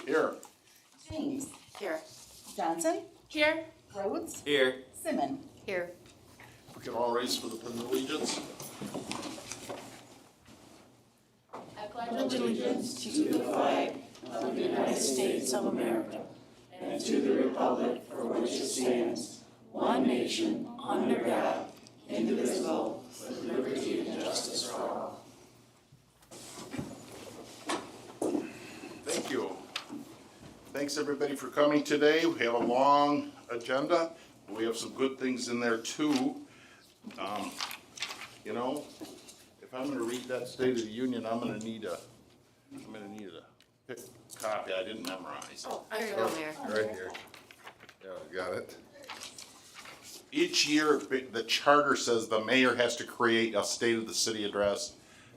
Here. James. Here. Johnson. Here. Rhodes. Here. Simmon. Here. We can all raise for the pledge of allegiance. I pledge allegiance to the flag of the United States of America and to the republic for which it stands, one nation, under God, indivisible, with liberty and justice for all. Thank you. Thanks everybody for coming today. We have a long agenda. We have some good things in there too. If I'm gonna read that State of the Union, I'm gonna need a copy. I didn't memorize. Oh, there you go, Mayor. Right here. Yeah, I got it. Each year, the charter says the mayor has to create a State of the City address.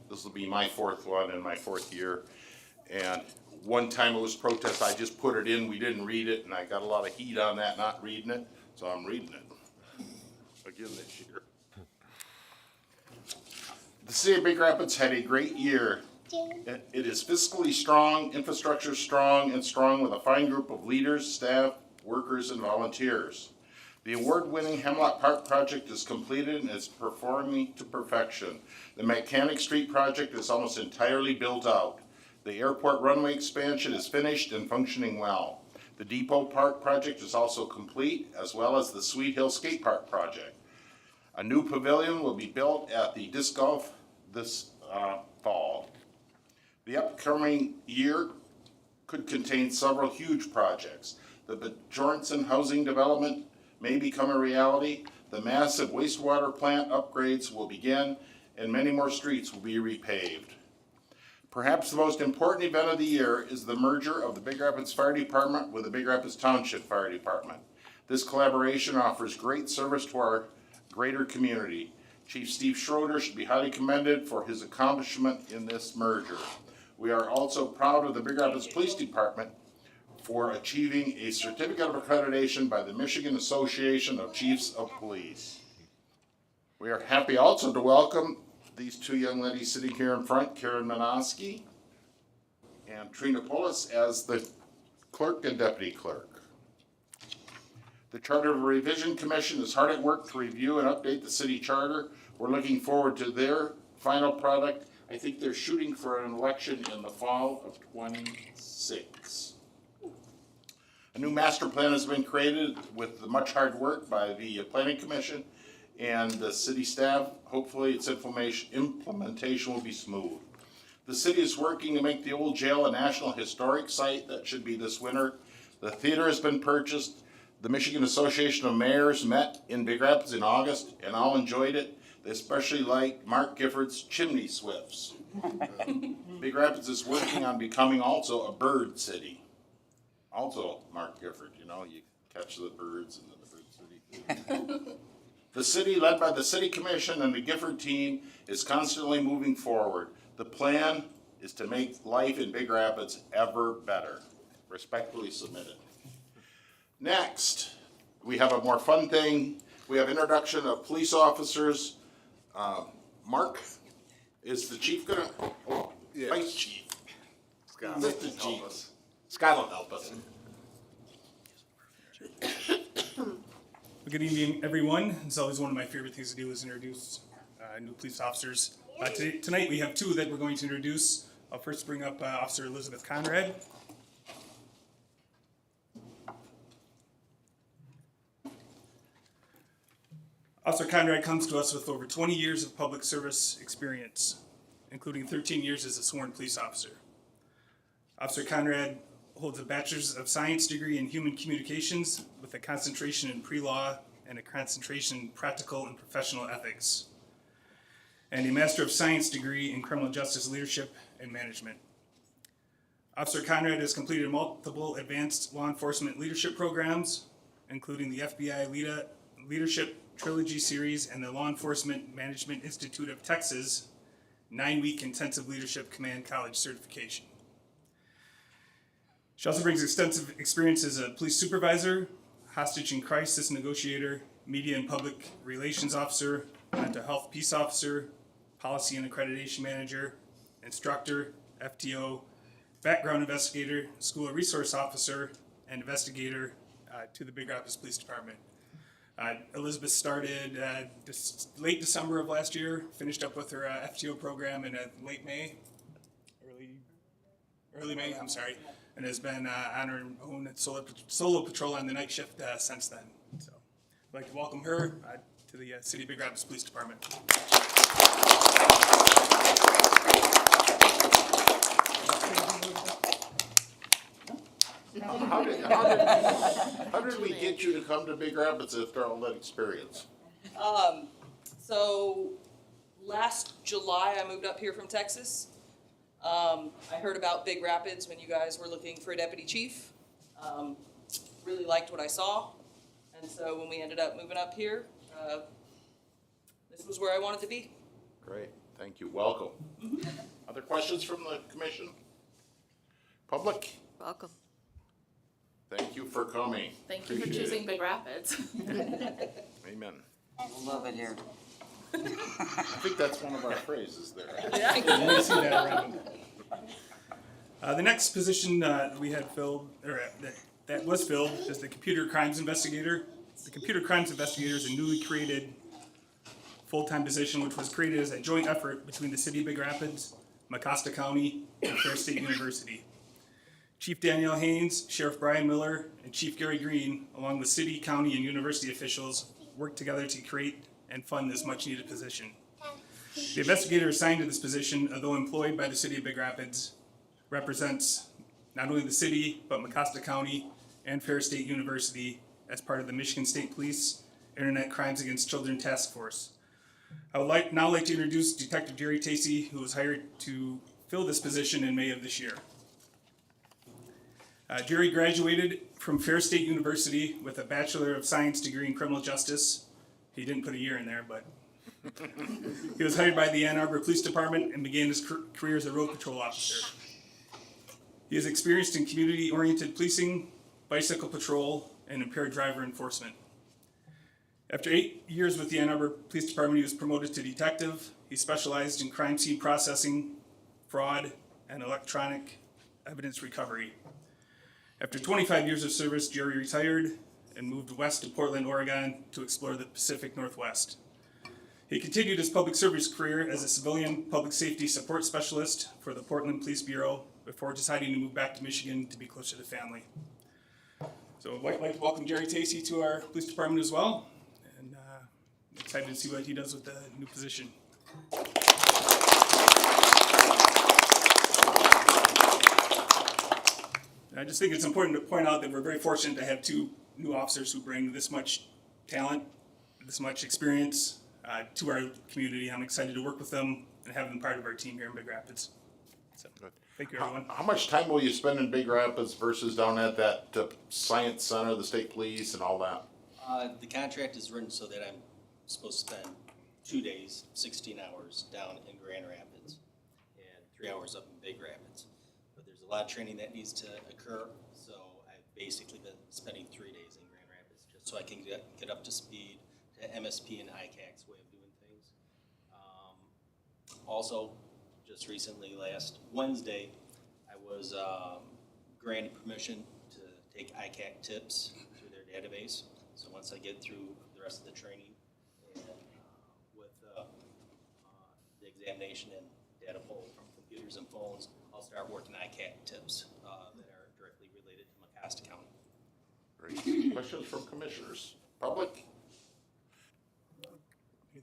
This will be my fourth one in my fourth year. And one time it was protest, I just put it in, we didn't read it, and I got a lot of heat on that, not reading it, so I'm reading it again this year. The city of Big Rapids had a great year. It is fiscally strong, infrastructure strong, and strong with a fine group of leaders, staff, workers, and volunteers. The award-winning Hemlock Park project is completed and is performing to perfection. The Mechanic Street project is almost entirely built out. The airport runway expansion is finished and functioning well. The Depot Park project is also complete, as well as the Sweet Hill Skate Park project. A new pavilion will be built at the disc golf this fall. The upcoming year could contain several huge projects. The Bjornson housing development may become a reality. The massive wastewater plant upgrades will begin, and many more streets will be repaved. Perhaps the most important event of the year is the merger of the Big Rapids Fire Department with the Big Rapids Township Fire Department. This collaboration offers great service to our greater community. Chief Steve Schroeder should be highly commended for his accomplishment in this merger. We are also proud of the Big Rapids Police Department for achieving a certificate of accreditation by the Michigan Association of Chiefs of Police. We are happy also to welcome these two young ladies sitting here in front, Karen Manoski and Trina Polis as the clerk and deputy clerk. The Charter Revision Commission is hard at work to review and update the city charter. We're looking forward to their final product. I think they're shooting for an election in the fall of 26. A new master plan has been created with much hard work by the Planning Commission and the city staff. Hopefully its implementation will be smooth. The city is working to make the old jail a National Historic Site. That should be this winter. The theater has been purchased. The Michigan Association of Mayors met in Big Rapids in August and all enjoyed it. They especially liked Mark Gifford's Chimney Swifts. Big Rapids is working on becoming also a bird city. Also, Mark Gifford, you catch the birds in the bird city. The city, led by the City Commission and the Gifford team, is constantly moving forward. The plan is to make life in Big Rapids ever better. Respectfully submitted. Next, we have a more fun thing. We have introduction of police officers. Mark, is the chief gonna? Oh, Yeah. Vice chief. Scott, Mr. help Chief. us. Scott will help us. Good evening, everyone. It's always one of my favorite things to do is introduce new police officers. Tonight we have two that we're going to introduce. I'll first bring up Officer Elizabeth Conrad. Officer Conrad comes to us with over 20 years of public service experience, including 13 years as a sworn police officer. Officer Conrad holds a Bachelor's of Science degree in Human Communications with a concentration in pre-law and a concentration in Practical and Professional Ethics, and a Master of Science degree in Criminal Justice Leadership and Management. Officer Conrad has completed multiple advanced law enforcement leadership programs, including the FBI Leadership Trilogy Series and the Law Enforcement Management Institute of Texas 9-week Intensive Leadership Command College certification. She also brings extensive experience as a police supervisor, hostage and crisis negotiator, media and public relations officer, mental health peace officer, policy and accreditation manager, instructor, FTO, background investigator, school resource officer, and investigator to the Big Rapids Police Department. Elizabeth started late December of last year, finished up with her FTO program in late May, early May, I'm sorry, and has been on her own solo patrol on the night shift since then. So I'd like to welcome her to the City of Big Rapids Police Department. How did we get you to come to Big Rapids after all that experience? So last July, I moved up here from Texas. I heard about Big Rapids when you guys were looking for a deputy chief. Really liked what I saw. And so when we ended up moving up here, this was where I wanted to be. Great, thank you, welcome. Other questions from the commission? Public? Welcome. Thank you for coming. Thank you for Appreciate it. choosing Big Rapids. Amen. Love it here. I think that's one of our phrases there. You see that around. The next position we had filled, or that was filled, is the computer crimes investigator. The computer crimes investigator is a newly created full-time position, which was created as a joint effort between the City of Big Rapids, Mecosta County, and Fair State University. Chief Danielle Haynes, Sheriff Brian Miller, and Chief Gary Green, along with city, county, and university officials, worked together to create and fund this much-needed position. The investigator assigned to this position, although employed by the City of Big Rapids, represents not only the city, but Mecosta County and Fair State University as part of the Michigan State Police Internet Crimes Against Children Task Force. I would now like to introduce Detective Jerry Tacey, who was hired to fill this position in May of this year. Jerry graduated from Fair State University with a Bachelor of Science degree in Criminal Justice. He didn't put a year in there, but he was hired by the Ann Arbor Police Department and began his career as a road patrol officer. He is experienced in community-oriented policing, bicycle patrol, and impaired driver enforcement. After 8 years with the Ann Arbor Police Department, he was promoted to detective. He specialized in crime scene processing, fraud, and electronic evidence recovery. After 25 years of service, Jerry retired and moved west to Portland, Oregon to explore the Pacific Northwest. He continued his public service career as a civilian public safety support specialist for the Portland Police Bureau before deciding to move back to Michigan to be closer to family. So I'd like to welcome Jerry Tacey to our police department as well, and excited to see what he does with the new position. I just think it's important to point out that we're very fortunate to have two new officers who bring this much talent, this much experience to our community. I'm excited to work with them and have them part of our team here in Big Rapids. So, thank you, everyone. How much time will you spend in Big Rapids versus down at that science center, the state police and all that? The contract is written so that I'm supposed to spend 2 days, 16 hours down in Grand Rapids and 3 hours up in Big Rapids. But there's a lot of training that needs to occur, so I've basically been spending 3 days in Grand Rapids just so I can get up to speed to MSP and ICAC's way of doing things. Also, just recently, last Wednesday, I was granted permission to take ICAC tips through their database. So once I get through the rest of the training and with the examination and data pull from computers and phones, I'll start working ICAC tips that are directly related to Mecosta County. Great. Questions from commissioners? Public?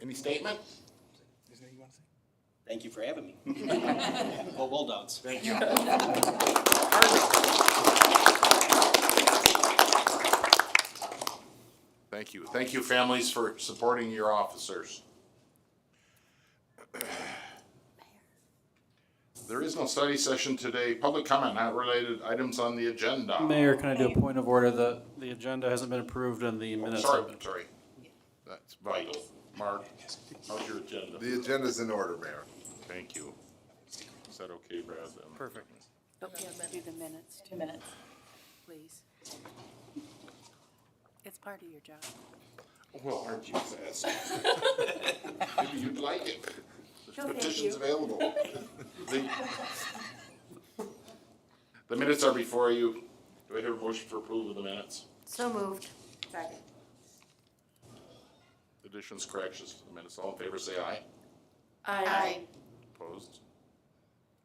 Any statement? Is there anything you want to say? Thank you for having me. Go Bulldogs. Thank you. Thank you. Thank you, families, for supporting your officers. There is no study session today. Public comment, not related items on the agenda. Mayor, can I do a point of order? The agenda hasn't been approved and the minutes have been. Sorry. That's vital. Mark, how's your agenda? The agenda's in order, Mayor. Thank you. Is that okay, Brad? Perfect. Okay, do the minutes, 2 minutes, please. It's part of your job. Well, aren't you fast? Maybe you'd like it. No, thank Petitions you. available. The minutes are before you. Do I hear a motion for approval of the minutes? So moved. Second. Additions, corrections to the minutes. All in favor, say aye. Aye. Opposed?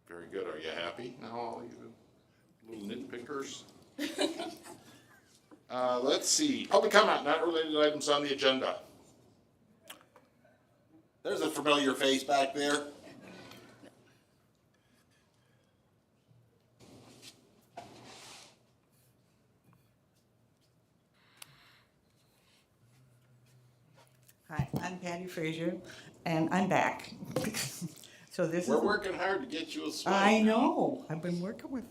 Very good. Are you happy now, all you little nitpickers? Let's see. Public comment, not related to items on the agenda. There's a familiar face back there. Hi, I'm Patty Frazier, and I'm back. So this is. We're working hard to get you a swing. I know. I've been working with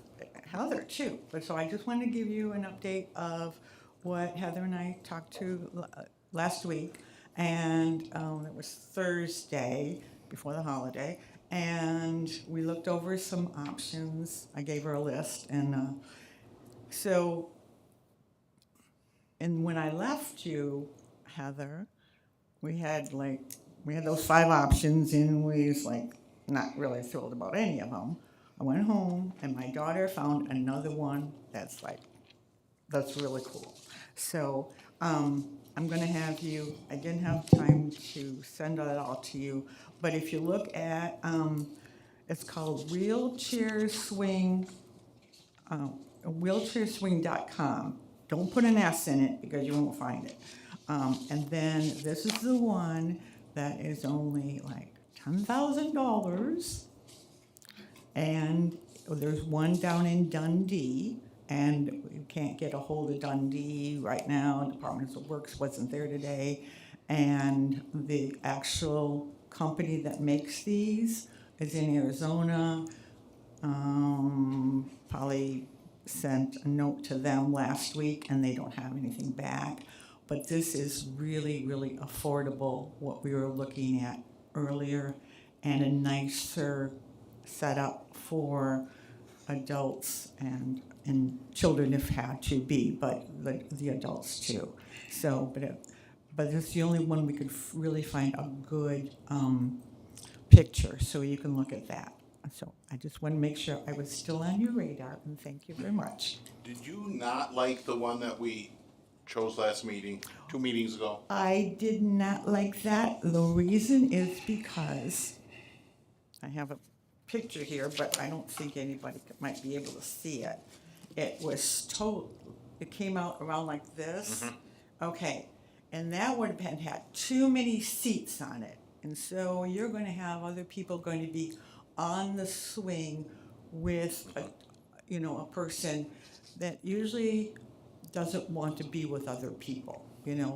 Heather too, but so I just wanted to give you an update of what Heather and I talked to last week, and it was Thursday before the holiday, and we looked over some options. I gave her a list, and and when I left you, Heather, we had those 5 options, and we was like not really thrilled about any of them. I went home, and my daughter found another one that's really cool. So I'm gonna have you. I didn't have time to send that all to you, but if you look at, it's called wheelchairswing.com. Don't put an S in it because you won't find it. And then this is the one that is only like $10,000. And there's one down in Dundee, and you can't get a hold of Dundee right now. Department of Works wasn't there today. And the actual company that makes these is in Arizona. Probably sent a note to them last week, and they don't have anything back. But this is really, really affordable, what we were looking at earlier, and a nicer setup for adults and children if had to be, but the adults too. So, but it's the only one we could really find a good picture, so you can look at that. So I just want to make sure I was still on your radar, and thank you very much. Did you not like the one that we chose last meeting, 2 meetings ago? I did not like that. The reason is because I have a picture here, but I don't think anybody might be able to see it. It came out around like this. Okay, and that would have had too many seats on it. And so you're going to have other people going to be on the swing with a person that usually doesn't want to be with other people,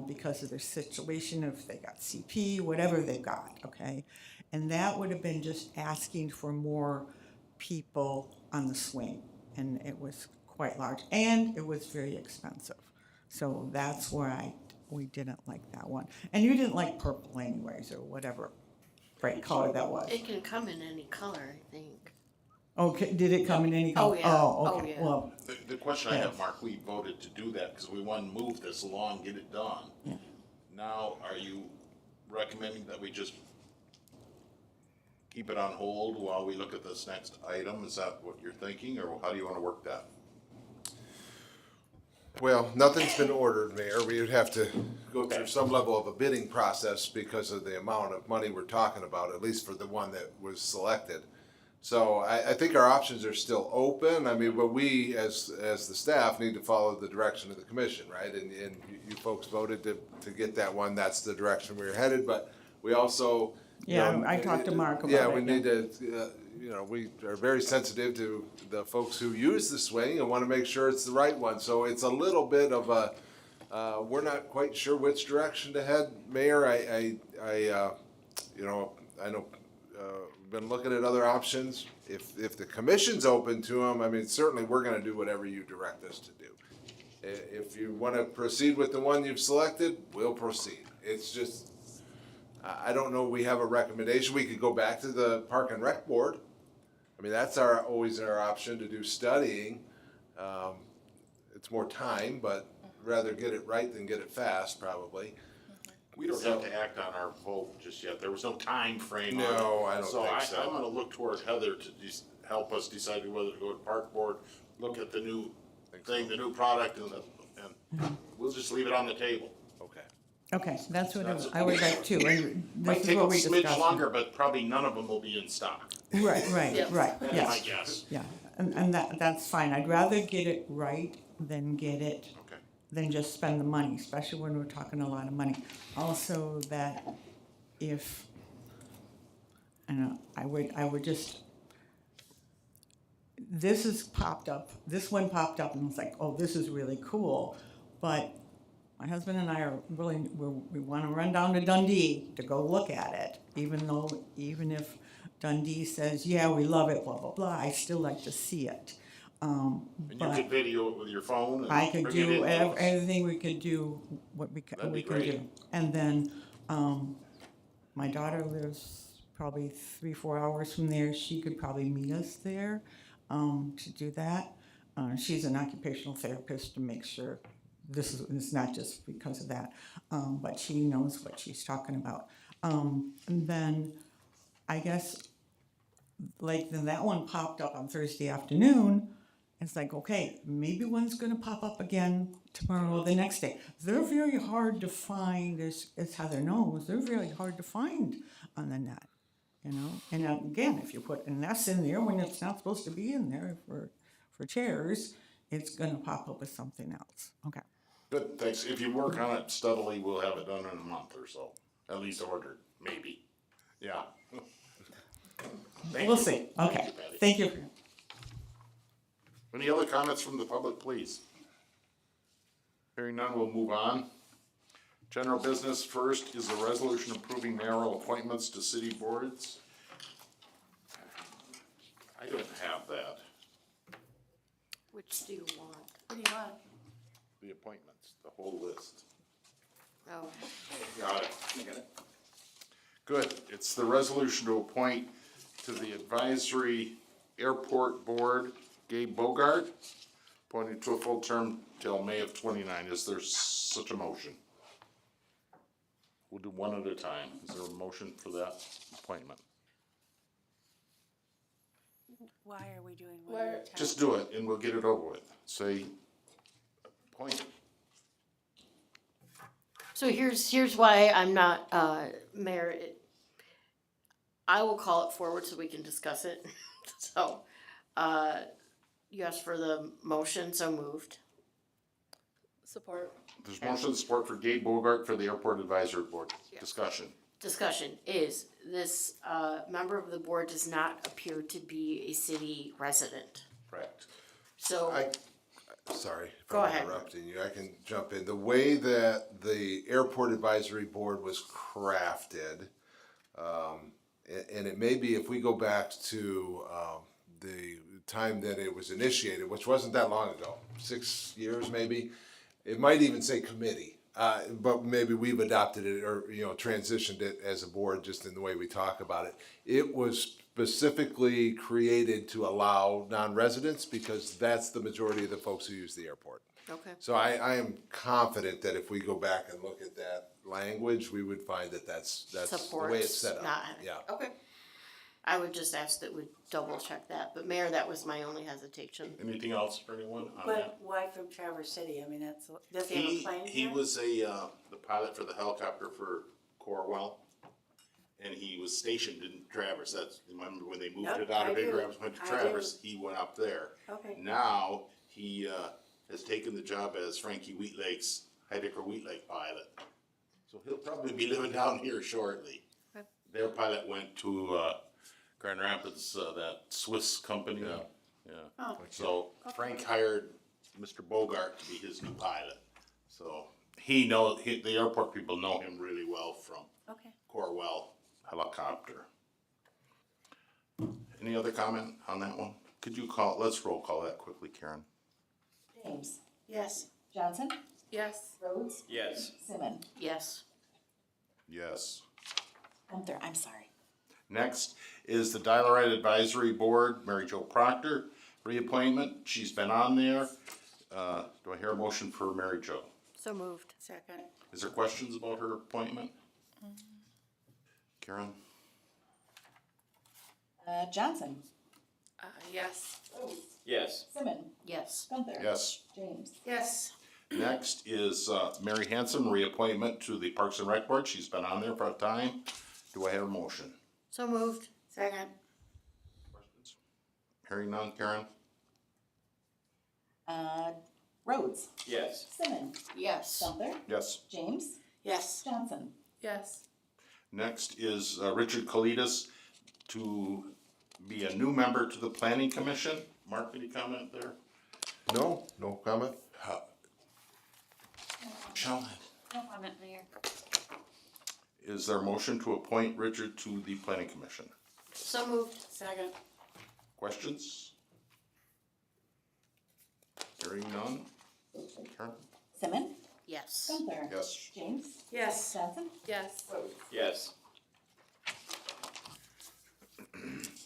because of their situation, if they got CP, whatever they've got, okay? And that would have been just asking for more people on the swing, and it was quite large, and it was very expensive. So that's where we didn't like that one. And you didn't like purple anyways, or whatever bright color that was. It can come in any color, I think. Okay, did it come in any color? Oh, yeah. Oh, okay, Oh, yeah. well, The question I have, Mark, we voted to do that because we want to move this along, get it done. Yeah. Now, are you recommending that we just keep it on hold while we look at this next item? Is that what you're thinking, or how do you want to work that? Well, nothing's been ordered, Mayor. We would have to go through some level of a bidding process because of the amount of money we're talking about, at least for the one that was selected. So I think our options are still open. I mean, but we, as the staff, need to follow the direction of the commission, right? And you folks voted to get that one. That's the direction we were headed. But we also, I talked to Mark about it. yeah, we need to, we are very sensitive to the folks who use the swing and want to make sure it's the right one. So it's a little bit of a, we're not quite sure which direction to head, Mayor. I know. Been looking at other options. If the commission's open to them, I mean, certainly we're gonna do whatever you direct us to do. If you wanna proceed with the one you've selected, we'll proceed. It's just, I don't know, we have a recommendation. We could go back to the Park and Rec Board. I mean, that's always our option to do studying. It's more time, but rather get it right than get it fast, probably. We don't have to act on our vote just yet. There was no time frame on it. No, I don't think so. I'm gonna look toward Heather to help us decide whether to go to Park Board. look at the new thing, the new product, and we'll just leave it on the table. Okay. Okay, that's what I would like to, and Might this is take a what we smidge discussed. longer, but probably none of them will be in stock, Right, right, right, my yes, guess. yeah, and that's fine, I'd rather get it right than get it, Okay. than just spend the money, especially when we're talking a lot of money. Also, that if, I know, I would just, this has popped up, this one popped up and it's like, oh, this is really cool, but my husband and I are willing, we wanna run down to Dundee to go look at it, even if Dundee says, yeah, we love it, blah, blah, blah, I still like to see it. And you But could video it with your phone I and could bring it do in. to us. everything we could do, what we That'd be can do. great. And then, my daughter lives probably 3-4 hours from there, she could probably meet us there, to do that. She's an occupational therapist to make sure it's not just because of that, but she knows what she's talking about. And then, I guess, like, then that one popped up on Thursday afternoon. It's like, okay, maybe one's gonna pop up again tomorrow or the next day. They're very hard to find, as Heather knows, they're very hard to find on the net, you know? And again, if you put an S in there when it's not supposed to be in there for chairs, it's gonna pop up with something else, okay. Good, thanks. If you work on it steadily, we'll have it done in a month or so, at least ordered, maybe. Yeah. Thank We'll you. see, okay, Patty. thank you. Any other comments from the public, please? Hearing none, we'll move on. General business first is a resolution approving mayoral appointments to city boards. I don't have that, Which do you want? What do you want? the appointments, the whole list. Oh, Got it. Good. It's the resolution to appoint to the advisory airport board Gabe Bogart, appointed to a full term till May of 29. Is there such a motion? We'll do one at a time. Is there a motion for that appointment? why are we doing one at a time? Just do it and we'll get it over with. Say, appoint. So here's why I'm not, Mayor, I will call it forward so we can discuss it. So, you asked for the motion, so moved. Support. There's motion and support for Gabe Bogart for the airport advisory board. Discussion. Discussion is, this, member of the board does not appear to be a city resident. Correct. So, Sorry if Go I'm ahead. interrupting you. I can jump in. The way that the airport advisory board was crafted, and it may be if we go back to the time that it was initiated, which wasn't that long ago, 6 years maybe, it might even say committee. But maybe we've adopted it or, transitioned it as a board just in the way we talk about it. It was specifically created to allow non-residents because that's the majority of the folks who use the airport. okay, So I am confident that if we go back and look at that language, we would find that that's the way it's set up. not, Yeah. okay. I would just ask that we double check that, but Mayor, that was my only hesitation. Anything else for anyone on that? But why from Traverse City? I mean, does he have a plane He here? was the pilot for the helicopter for Corwell, and he was stationed in Traverse. That's, remember when they moved Yep, it out I of Big do. Rapids, went to I Traverse, he went up there. Okay. Now, he has taken the job as Frankie Wheatlake's, Heidecker Wheatlake pilot. So he'll probably be living down here shortly. Okay. Their pilot went to Grand Rapids, that Swiss company. Yeah. Oh. So Frank hired Mr. Bogart to be his new pilot. So the airport people know him really well from Okay. Corwell helicopter. Any other comment on that one? Let's roll call that quickly, Karen. James, Yes. Johnson, Yes. Rhodes, Yes. Simmon. Yes. Yes. Gunther, I'm sorry. Next is the Dial-A-Ride Advisory Board, Mary Jo Proctor, reappointment. She's been on there. Do I hear a motion for Mary Jo? So moved. Second. Is there questions about her appointment? Karen? Johnson, Yes. Rhodes, Yes. Simmons, Yes. Gunther. Yes. James. Yes. Next is Mary Hanson, reappointment to the Parks and Rec Board. She's been on there for a time. Do I have a motion? So moved. Second. Questions? Hearing none, Karen? Rhodes, Yes. Simmons, Yes. Gunther, Yes. James, Yes. Johnson. Yes. Next is Richard Kalidas to be a new member to the Planning Commission. Mark, any comment there? No, no comment? Michelle, No comment, Mayor. is there a motion to appoint Richard to the Planning Commission? So moved. Second. Questions? Hearing none? Karen? Simmons, Yes. Gunther. Yes. James, Yes. Johnson, Yes. Rhodes. Yes.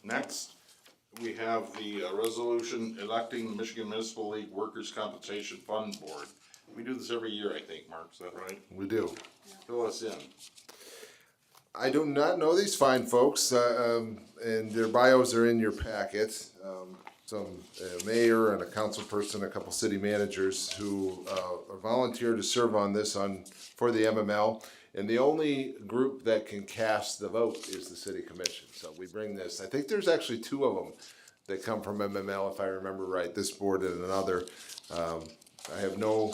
Next, we have the resolution electing the Michigan Municipal League Workers' Compensation Fund Board. We do this every year, I think, Mark, is that right? We do. Fill us in. I do not know these fine folks, and their bios are in your packet. Some mayor and a council person, a couple city managers who volunteered to serve on this for the MML. And the only group that can cast the vote is the city commission. So we bring this, I think there's actually two of them that come from MML, if I remember right, this board and another. I have no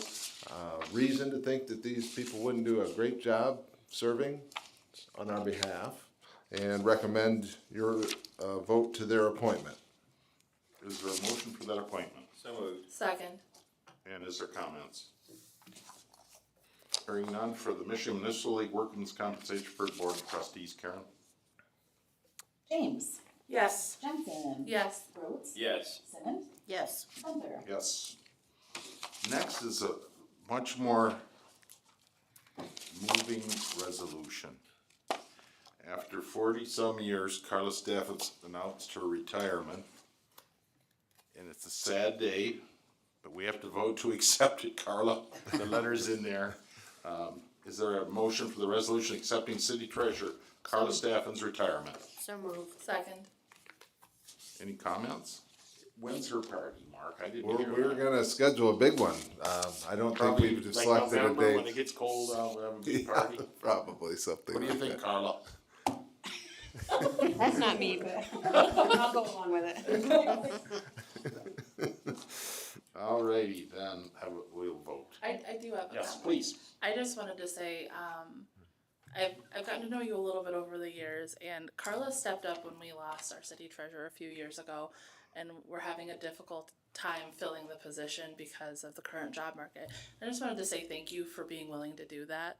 reason to think that these people wouldn't do a great job serving on our behalf, and recommend your vote to their appointment. Is there a motion for that appointment? So moved. Second. And is there comments? Hearing none for the Michigan Municipal League Workers' Compensation Board of Trustees, Karen? James, Yes. Johnson. Yes. Rhodes, Yes. Simmons, Yes. Gunther. Yes. Next is a much more moving resolution. After 40-some years, Carla Stafford's announced her retirement. And it's a sad day, but we have to vote to accept it, Carla. The letter's in there. Is there a motion for the resolution accepting City Treasurer Carla Stafford's retirement? So moved. Second. Any comments? When's her party, Mark? I didn't hear We're that. gonna schedule a big one. I don't think Probably we've like selected a November when it date. gets cold out, we'll have a big Yeah, party. probably something What do you like think, that. Carla? That's not me, but I'll go along with it. Alrighty, then we'll vote. I do have a Yes, comment. please. I just wanted to say, I've gotten to know you a little bit over the years, and Carla stepped up when we lost our city treasurer a few years ago, and we're having a difficult time filling the position because of the current job market. I just wanted to say thank you for being willing to do that,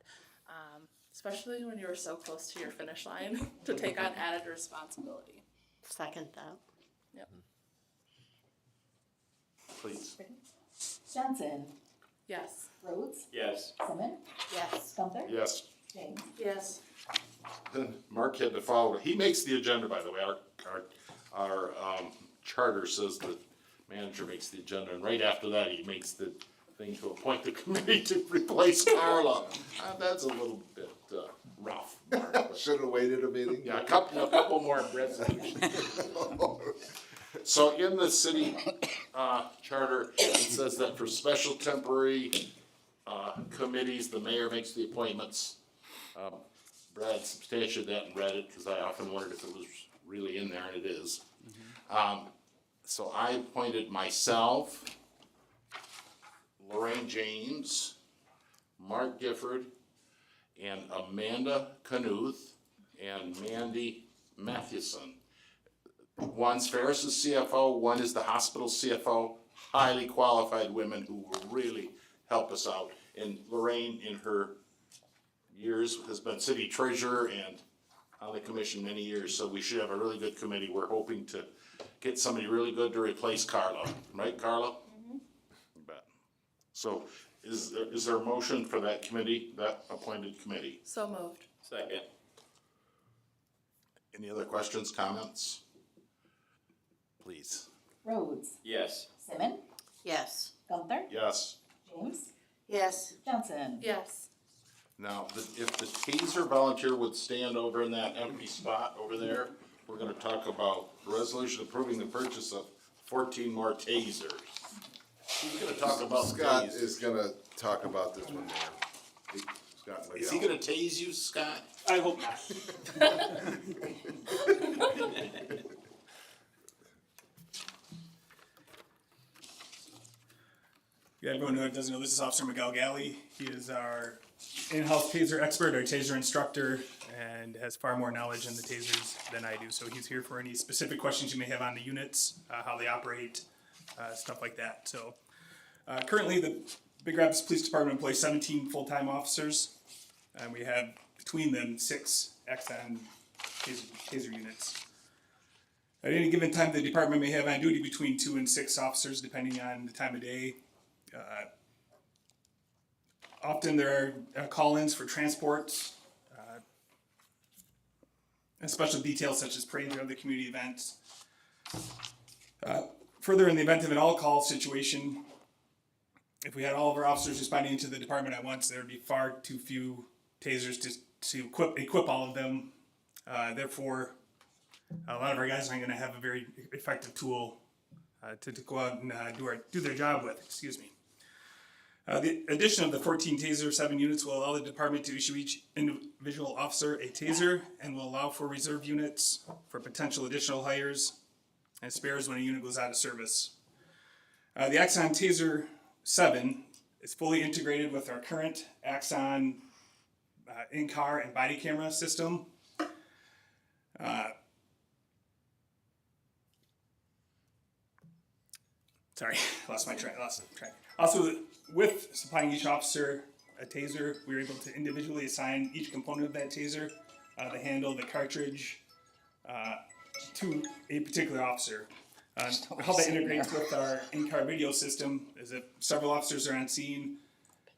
especially when you were so close to your finish line to take on added responsibility. Second that. Yep. Please. Johnson, Yes. Rhodes, Yes. Simmons, Yes. Gunther. Yes. James. Yes. Then Mark had to follow it. He makes the agenda, by the way. Our charter says the manager makes the agenda, and right after that, he makes the thing to appoint the committee to replace Carla. That's a little bit rough, Mark. but- Should've waited a meeting. Yeah, a couple more resolutions. So in the city charter, it says that for special temporary committees, the mayor makes the appointments. Brad substantiated that and read it, because I often wondered if it was really in there, and it is. So I appointed myself, Lorraine James, Mark Gifford, and Amanda Knuth, and Mandy Mathewson. One's Ferris's CFO, one is the hospital CFO, highly qualified women who will really help us out. And Lorraine, in her years, has been city treasurer and on the commission many years, so we should have a really good committee. We're hoping to get somebody really good to replace Carla, right, Carla? Mm-hmm. You bet. So is there a motion for that committee, that appointed committee? So moved. Second. Any other questions, comments? Please. Rhodes, Yes. Simmons, Yes. Gunther. Yes. James, Yes. Johnson. Yes. Now, if the TASER volunteer would stand over in that empty spot over there, we're gonna talk about the resolution approving the purchase of 14 more tasers. Who's gonna talk about Scott tasers? is gonna talk about this one, Mayor. Scott Is he McGowan. gonna tase you, Scott? I hope not. Yeah, everyone who doesn't know, this is Officer Miguel Galley. He is our in-house taser expert, our taser instructor, and has far more knowledge in the tasers than I do. So he's here for any specific questions you may have on the units, how they operate, stuff like that. So currently, the Big Rapids Police Department employs 17 full-time officers, and we have between them 6 Axon taser units. At any given time, the department may have on duty between 2 and 6 officers, depending on the time of day. Often there are call-ins for transports, and special details such as parades or other community events. Further, in the event of an all-call situation, if we had all of our officers responding to the department at once, there would be far too few tasers to equip all of them. Therefore, a lot of our guys aren't going to have a very effective tool to go out and do their job with. Excuse me. The addition of the 14 Taser 7 units will allow the department to issue each individual officer a taser and will allow for reserve units for potential additional hires and spares when a unit goes out of service. The Axon Taser 7 is fully integrated with our current Axon in-car and body camera system. Sorry, lost track. Also, with supplying each officer a taser, we were able to individually assign each component of that taser, the handle, the cartridge, to a particular officer. How that integrates with our in-car video system is that several officers are on scene.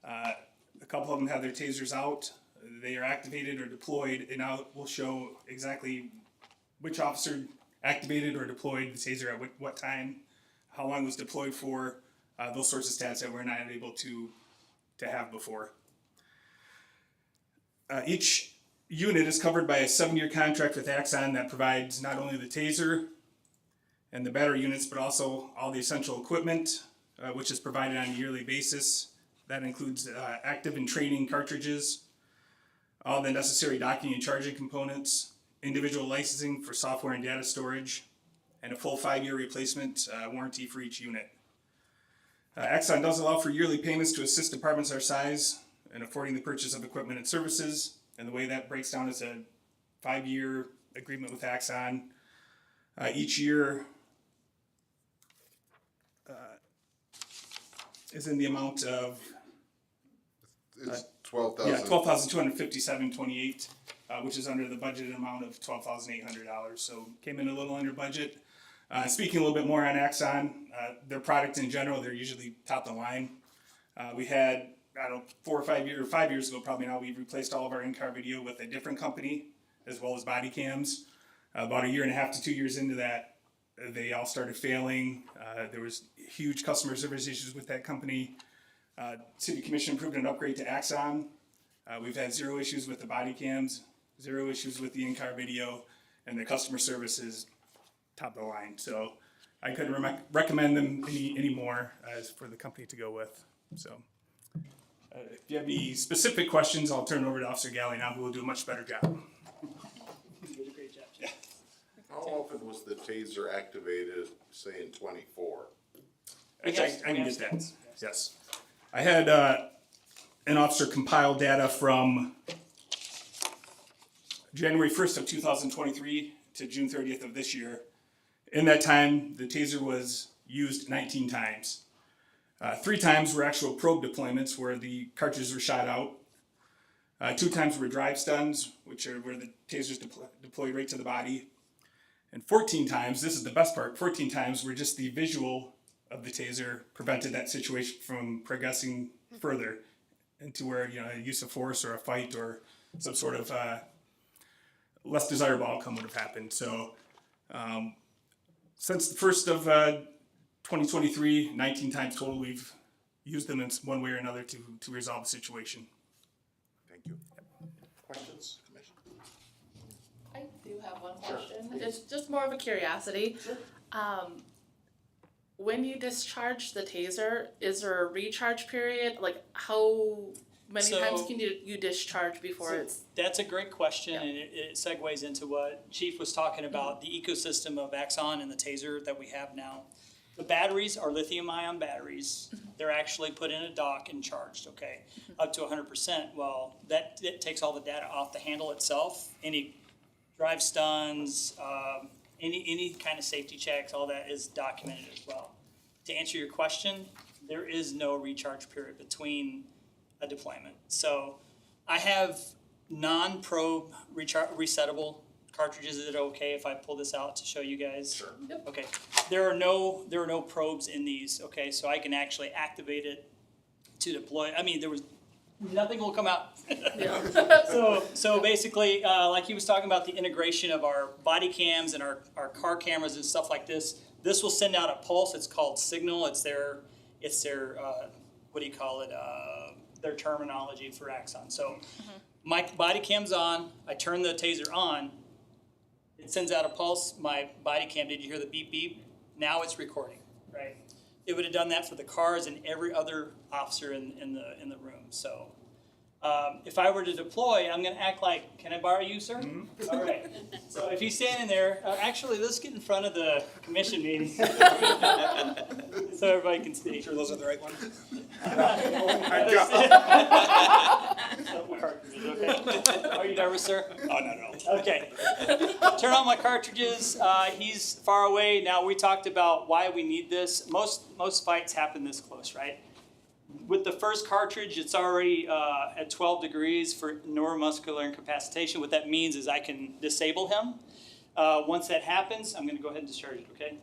A couple of them have their tasers out. They are activated or deployed, and now we'll show exactly which officer activated or deployed the taser at what time, how long it was deployed for, those sorts of stats that we're not able to have before. Each unit is covered by a 7-year contract with Axon that provides not only the taser and the battery units, but also all the essential equipment, which is provided on a yearly basis. That includes active and training cartridges, all the necessary docking and charging components, individual licensing for software and data storage, and a full 5-year replacement warranty for each unit. Axon does allow for yearly payments to assist departments our size in affording the purchase of equipment and services, and the way that breaks down is a 5-year agreement with Axon. Each year is in the amount of It's 12,000. Yeah, $12,257.28, which is under the budgeted amount of $12,800. So came in a little under budget. Speaking a little bit more on Axon, their product in general, they're usually top of the line. We had, 5 years ago probably now, we've replaced all of our in-car video with a different company, as well as body cams. About 1.5 to 2 years into that, they all started failing. There was huge customer service issues with that company. City Commission approved an upgrade to Axon. We've had 0 issues with the body cams, 0 issues with the in-car video, and the customer service is top of the line. So I couldn't recommend them any more as for the company to go with. So if you have any specific questions, I'll turn it over to Officer Galley now, who will do a much better job. You did a great job. Yeah. How often was the taser activated, say in '24? I can get that, yes. I had an officer compile data from January 1st of 2023 to June 30th of this year. In that time, the taser was used 19 times. 3 times were actual probe deployments where the cartridges were shot out. 2 times were drive stuns, which are where the tasers deployed right to the body. And 14 times, this is the best part, 14 times were just the visual of the taser prevented that situation from progressing further into where, a use of force or a fight or some sort of less desirable outcome would have happened. So since the first of 2023, 19 times total, we've used them in one way or another to resolve the situation. Thank you. Questions, Commissioner? I do have one question. It's just more of a curiosity. When you discharge the taser, is there a recharge period? Like, how many So- times can you discharge before it's? That's a great question, and it segues into what Chief was talking about, the ecosystem of Axon and the taser that we have now. The batteries are lithium-ion batteries. They're actually put in a dock and charged, okay, up to 100%. Well, it takes all the data off the handle itself. Any drive stuns, any kind of safety checks, all that is documented as well. To answer your question, there is no recharge period between a deployment. So I have non-probe resettable cartridges. Is it okay if I pull this out to show you guys? Sure. Okay. There are no probes in these. Okay, so I can actually activate it to deploy. I mean, nothing will come out. So basically, like he was talking about the integration of our body cams and our car cameras and stuff like this. This will send out a pulse. It's called signal. It's their what do you call it? Their terminology for Axon. So my body cam's on. I turn the taser on. It sends out a pulse. My body cam, did you hear the beep beep? Now it's recording, right? It would have done that for the cars and every other officer in the room. So if I were to deploy, I'm going to act like, can I borrow you, sir? Mm-hmm. All right. So if he's standing there, actually, let's get in front of the commission meeting so everybody can see. Sure those are the right ones? Okay. Are you nervous, sir? Oh, not at all. Okay. Turn on my cartridges. He's far away. Now, we talked about why we need this. Most fights happen this close, right? With the first cartridge, it's already at 12 degrees for neuromuscular incapacitation. What that means is I can disable him. Once that happens, I'm going to go ahead and discharge it, okay?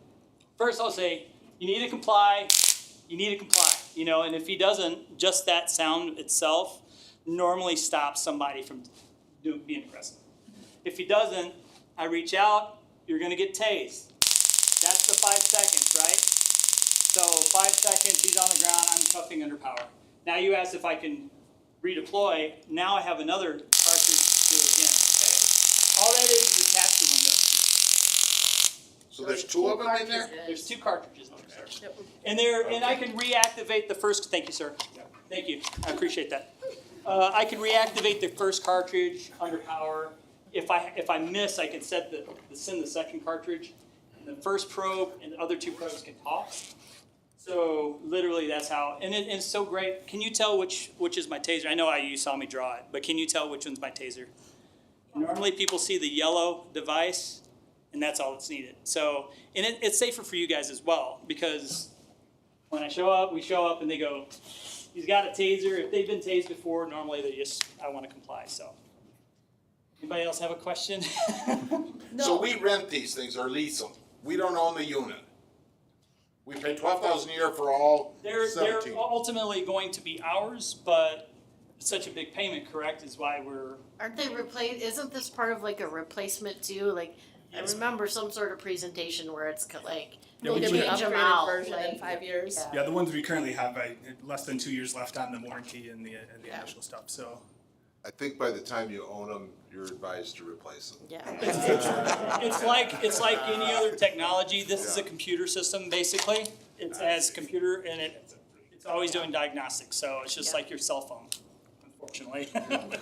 First, I'll say, you need to comply. You need to comply, you know, and if he doesn't, just that sound itself normally stops somebody from being aggressive. If he doesn't, I reach out, you're going to get tased. That's the 5 seconds, right? So 5 seconds, he's on the ground, I'm cuffing under power. Now you asked if I can redeploy. Now I have another cartridge to do it again, okay? All that is attach the window. So there's two of them in there? There's 2 cartridges in there, sir. And I can reactivate the first, thank you, sir. Thank you, I appreciate that. I can reactivate the first cartridge under power. If I miss, I can send the second cartridge. And the first probe and the other 2 probes can talk. So literally that's how, and it's so great. Can you tell which is my taser? I know you saw me draw it, but can you tell which one's my taser? Normally people see the yellow device, and that's all that's needed. So, and it's safer for you guys as well, because when we show up and they go, he's got a taser. If they've been tased before, normally they just, I want to comply, so. Anybody else have a question? So we rent these things or lease them. We don't own the unit. We pay $12,000 a year for all They're 17. ultimately going to be ours, but it's such a big payment, correct, is why we're. Aren't they isn't this part of like a replacement too? Like, I remember some sort of presentation where it's like, Yeah, Will we it be do have- upgraded out, version in like- 5 years? Yeah. Yeah, the ones we currently have, less than 2 years left on the warranty and the initial stuff, so. I think by the time you own them, you're advised to replace them. yeah. It's like any other technology. This is a computer system, basically. It has computer, and it's always doing diagnostics, so it's just like your cell phone, unfortunately. Okay.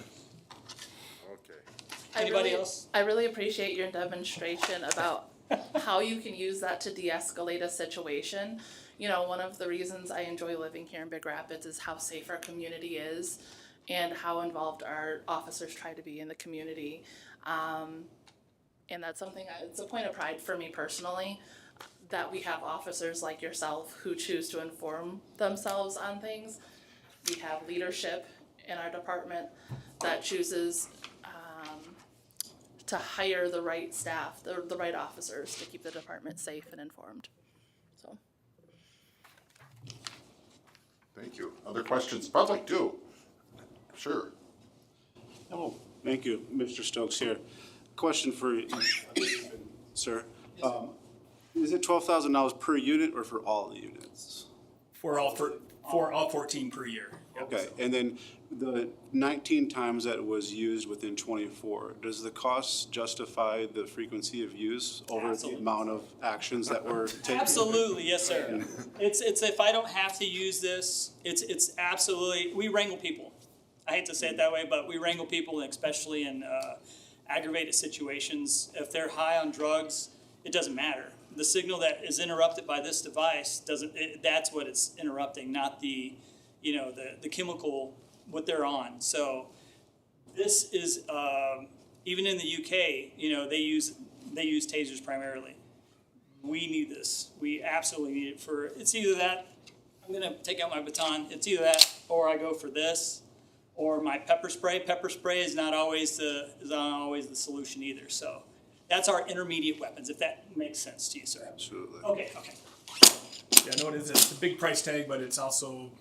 Anybody else? I really appreciate your demonstration about how you can use that to de-escalate a situation. You know, one of the reasons I enjoy living here in Big Rapids is how safe our community is and how involved our officers try to be in the community. And that's something, it's a point of pride for me personally, that we have officers like yourself who choose to inform themselves on things. We have leadership in our department that chooses to hire the right staff, the right officers to keep the department safe and informed. So. Thank you. Other questions? Public too. Sure. Oh, thank you, Mr. Stokes here. Question for you, sir. Is it $12,000 per unit or for all the units? For all For all 14 per year. Yep. Okay, and then the 19 times that it was used within 24, does the cost justify the frequency of use over Absolutely. the amount of actions that were taken? Absolutely, yes, sir. It's if I don't have to use this, it's absolutely, we wrangle people. I hate to say it that way, but we wrangle people, especially in aggravated situations. If they're high on drugs, it doesn't matter. The signal that is interrupted by this device that's what it's interrupting, not the chemical, what they're on. So this is, even in the UK, they use tasers primarily. We need this. We absolutely need it for, it's either that, I'm gonna take out my baton, it's either that, or I go for this, or my pepper spray. Pepper spray is not always the solution either. So that's our intermediate weapons, if that makes sense to you, sir. Absolutely. Okay. Yeah, no, it's a big price tag, but it's also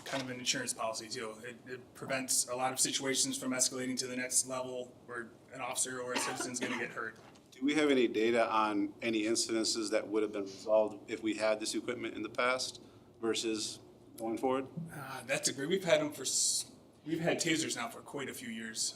kind of an insurance policy too. It prevents a lot of situations from escalating to the next level where an officer or a citizen's gonna get hurt. Do we have any data on any incidences that would have been resolved if we had this equipment in the past versus going forward? That's a great, we've had tasers now for quite a few years.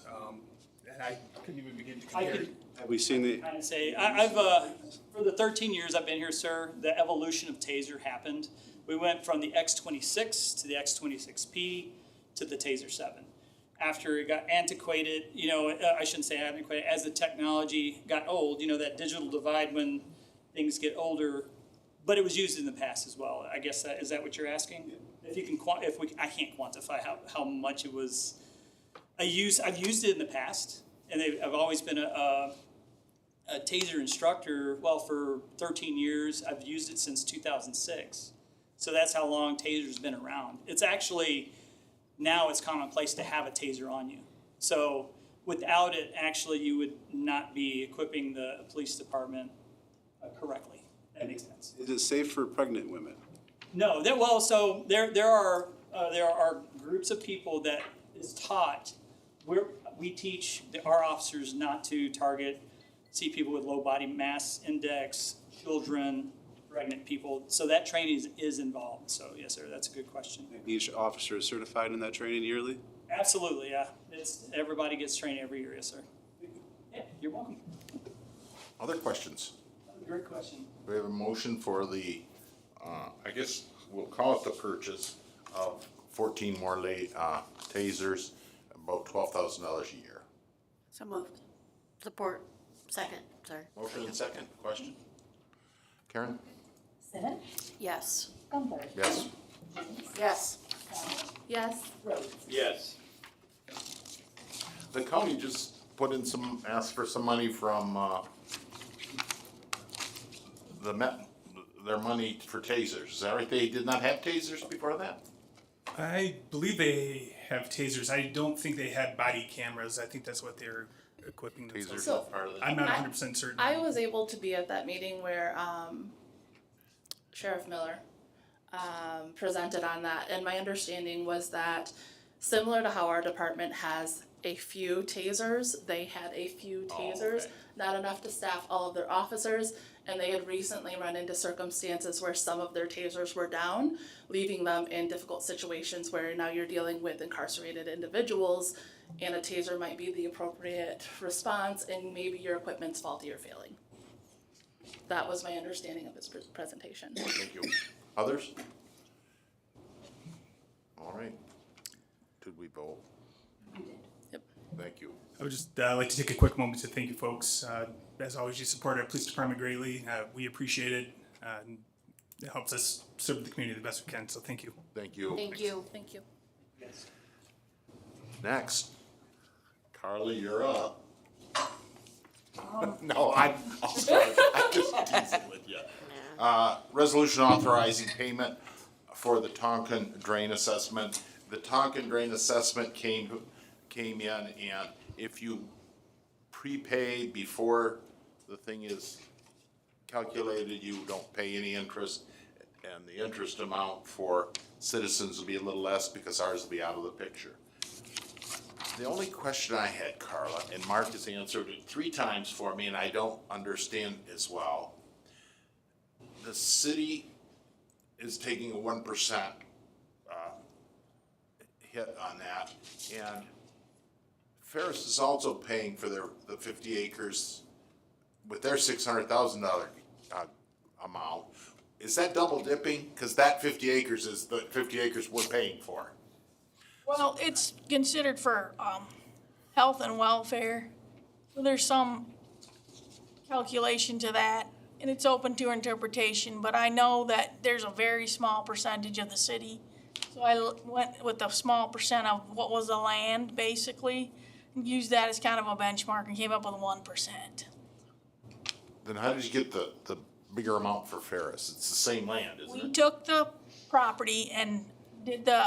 And I couldn't even begin to compare. Have we seen the, Kind of say, I've for the 13 years I've been here, sir, the evolution of Taser happened. We went from the X26 to the X26P to the Taser 7. After it got antiquated, I shouldn't say antiquated, as the technology got old, that digital divide when things get older, but it was used in the past as well. I guess is that what you're asking? If you can, I can't quantify how much it was. I've used it in the past, and I've always been a Taser instructor. Well, for 13 years, I've used it since 2006. So that's how long Taser's been around. It's actually, now it's commonplace to have a Taser on you. So without it, actually, you would not be equipping the police department correctly. That makes sense. is it safe for pregnant women? No, there are groups of people that is taught. We teach our officers not to see people with low body mass index, children, pregnant people. So that training is involved. So yes, sir, that's a good question. Each officer is certified in that training yearly? Absolutely, yeah. Everybody gets trained every year, yes, sir. Yeah, you're welcome. Other questions? Great question. We have a motion for the, I guess we'll call it the purchase of 14 more tasers, about $12,000 a year. So moved. Support. Second, sorry. Motion and second. Question? Karen? Simmons, Yes. Gunther, Yes. Yes. yes, Rhodes. Yes. The county just asked for some money from, their money for tasers. Is that right? They did not have tasers before that? I believe they have tasers. I don't think they had body cameras. I think that's what they're equipping themselves Tasers with. are part of that. I'm not 100% certain. I was able to be at that meeting where Sheriff Miller presented on that, and my understanding was that similar to how our department has a few tasers, they had a few tasers, not enough to staff all of their officers, and they had recently run into circumstances where some of their tasers were down, leaving them in difficult situations where now you're dealing with incarcerated individuals, and a taser might be the appropriate response, and maybe your equipment's faulty or failing. That was my understanding of his presentation. Thank you. Others? All right. Did we vote? Yep. Thank you. I would just like to take a quick moment to thank you folks. As always, you support our police department greatly. We appreciate it. And it helps us serve the community the best we can, so thank you. Thank you. Thank you. Thank you. Next. Carly, you're up. No, I'm sorry. I'm just teasing with you. Resolution authorizing payment for the Tonkin drain assessment. The Tonkin drain assessment came in, and if you prepay before the thing is calculated, you don't pay any interest, and the interest amount for citizens will be a little less because ours will be out of the picture. The only question I had, Carla, and Mark has answered it 3 times for me, and I don't understand as well. The city is taking a 1% hit on that, and Ferris is also paying for the 50 acres with their $600,000 amount. Is that double dipping? Because that 50 acres is the 50 acres we're paying for. Well, it's considered for, health and welfare. So there's some calculation to that, and it's open to interpretation, but I know that there's a very small percentage of the city. So I went with a small percent of what was the land, basically, and used that as kind of a benchmark and came up with 1%. Then how did you get the bigger amount for Ferris? It's the same land, isn't We it? took the property and did the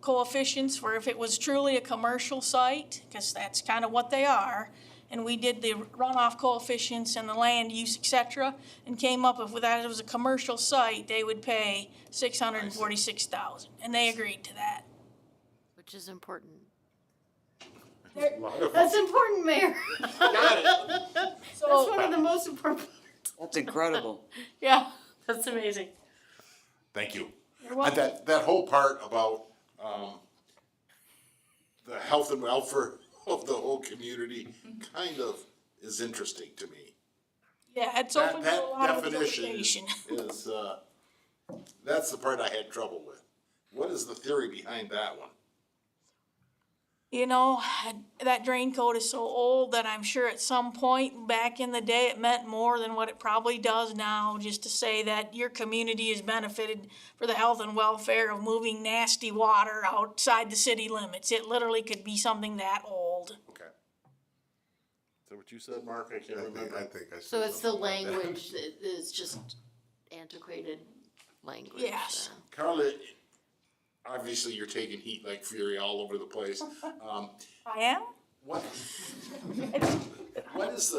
coefficients for if it was truly a commercial site, because that's kind of what they are. And we did the runoff coefficients and the land use, et cetera, and came up with that. If it was a commercial site, they would pay $646,000, and they agreed to that. Which is important. Wonderful. That's important, Mayor. Got it. That's one of the most important parts. That's incredible. Yeah, that's amazing. Thank you. You're welcome. That whole part about the health and welfare of the whole community kind of is interesting to me. Yeah, it's That, open to a that lot of definition interpretation. is that's the part I had trouble with. What is the theory behind that one? You know, that drain code is so old that I'm sure at some point back in the day it meant more than what it probably does now, just to say that your community is benefited for the health and welfare of moving nasty water outside the city limits. It literally could be something that old. Okay. Is that what you said, Mark? I can't remember. I think I said So it's the something like that. language that is just antiquated language. Yes. then. Carla, obviously you're taking heat like fury all over the place. I am? What is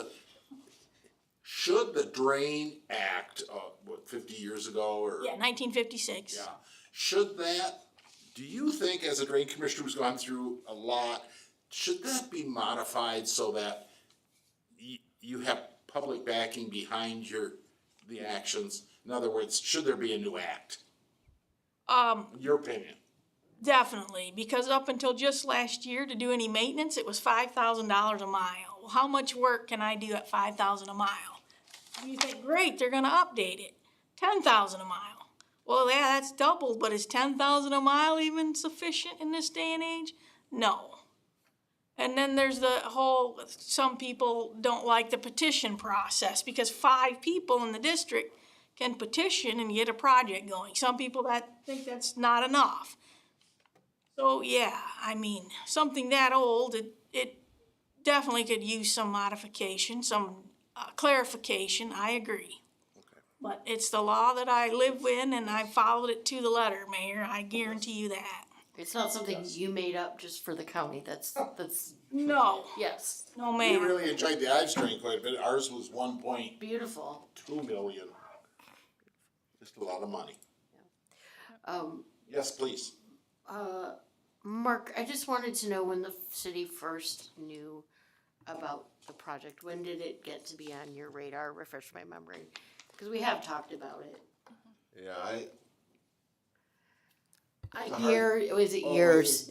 should the Drain Act, 50 years ago or? Yeah, 1956. Yeah. Should that, do you think as a drain commissioner who's gone through a lot, should that be modified so that you have public backing behind the actions? In other words, should there be a new act? Your opinion? Definitely, because up until just last year, to do any maintenance, it was $5,000 a mile. Well, how much work can I do at $5,000 a mile? You think, great, they're gonna update it, $10,000 a mile. Well, yeah, that's doubled, but is $10,000 a mile even sufficient in this day and age? No. And then there's the whole, some people don't like the petition process, because 5 people in the district can petition and get a project going. Some people that think that's not enough. So, yeah, I mean, something that old, it definitely could use some modification, some clarification, I agree. Okay. But it's the law that I live in, and I followed it to the letter, Mayor, I guarantee you that. It's not something you made up just for the county. That's No, yes, no We ma'am. really enjoyed the Ives Drain quite a bit. Ours was 1.2 beautiful. million. Just a lot of money. Um, Yes, please. Mark, I just wanted to know when the city first knew about the project. When did it get to be on your radar? Refresh my memory, because we have talked about it. Yeah, Was it years?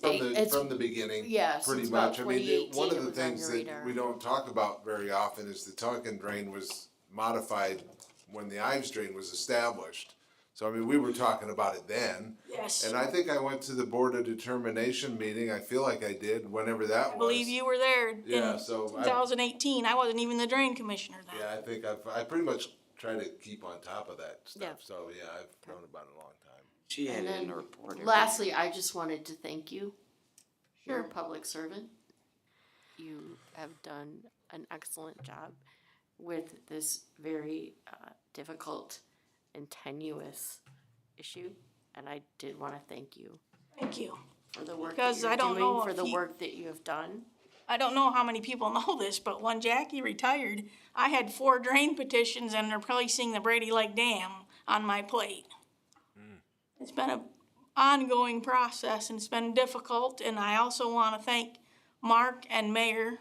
From the beginning. Yeah, Pretty since about much. I mean, 2018 one of it the was on things your that radar. we don't talk about very often is the Tonkin Drain was modified when the Ives Drain was established. So, I mean, we were talking about it then. Yes, And I think I went to the Board of Determination meeting, I feel like I did, whenever that was. I believe you were there Yeah, in so I, 2018. I wasn't even the drain commissioner then. yeah, I think I pretty much try to keep on top of that Yeah. stuff, so, yeah, I've known about it a long time. She had And it in then the report. lastly, I just wanted to thank you. You're a Sure. public servant. You have done an excellent job with this very difficult and tenuous issue, and I did want to thank you Thank you. for the work Because that I you're don't know doing, for if the you- work that you have done. I don't know how many people know this, but when Jackie retired, I had 4 drain petitions and replacing the Brady Lake Dam on my plate. It's been an ongoing process and it's been difficult, and I also want to thank Mark and Mayor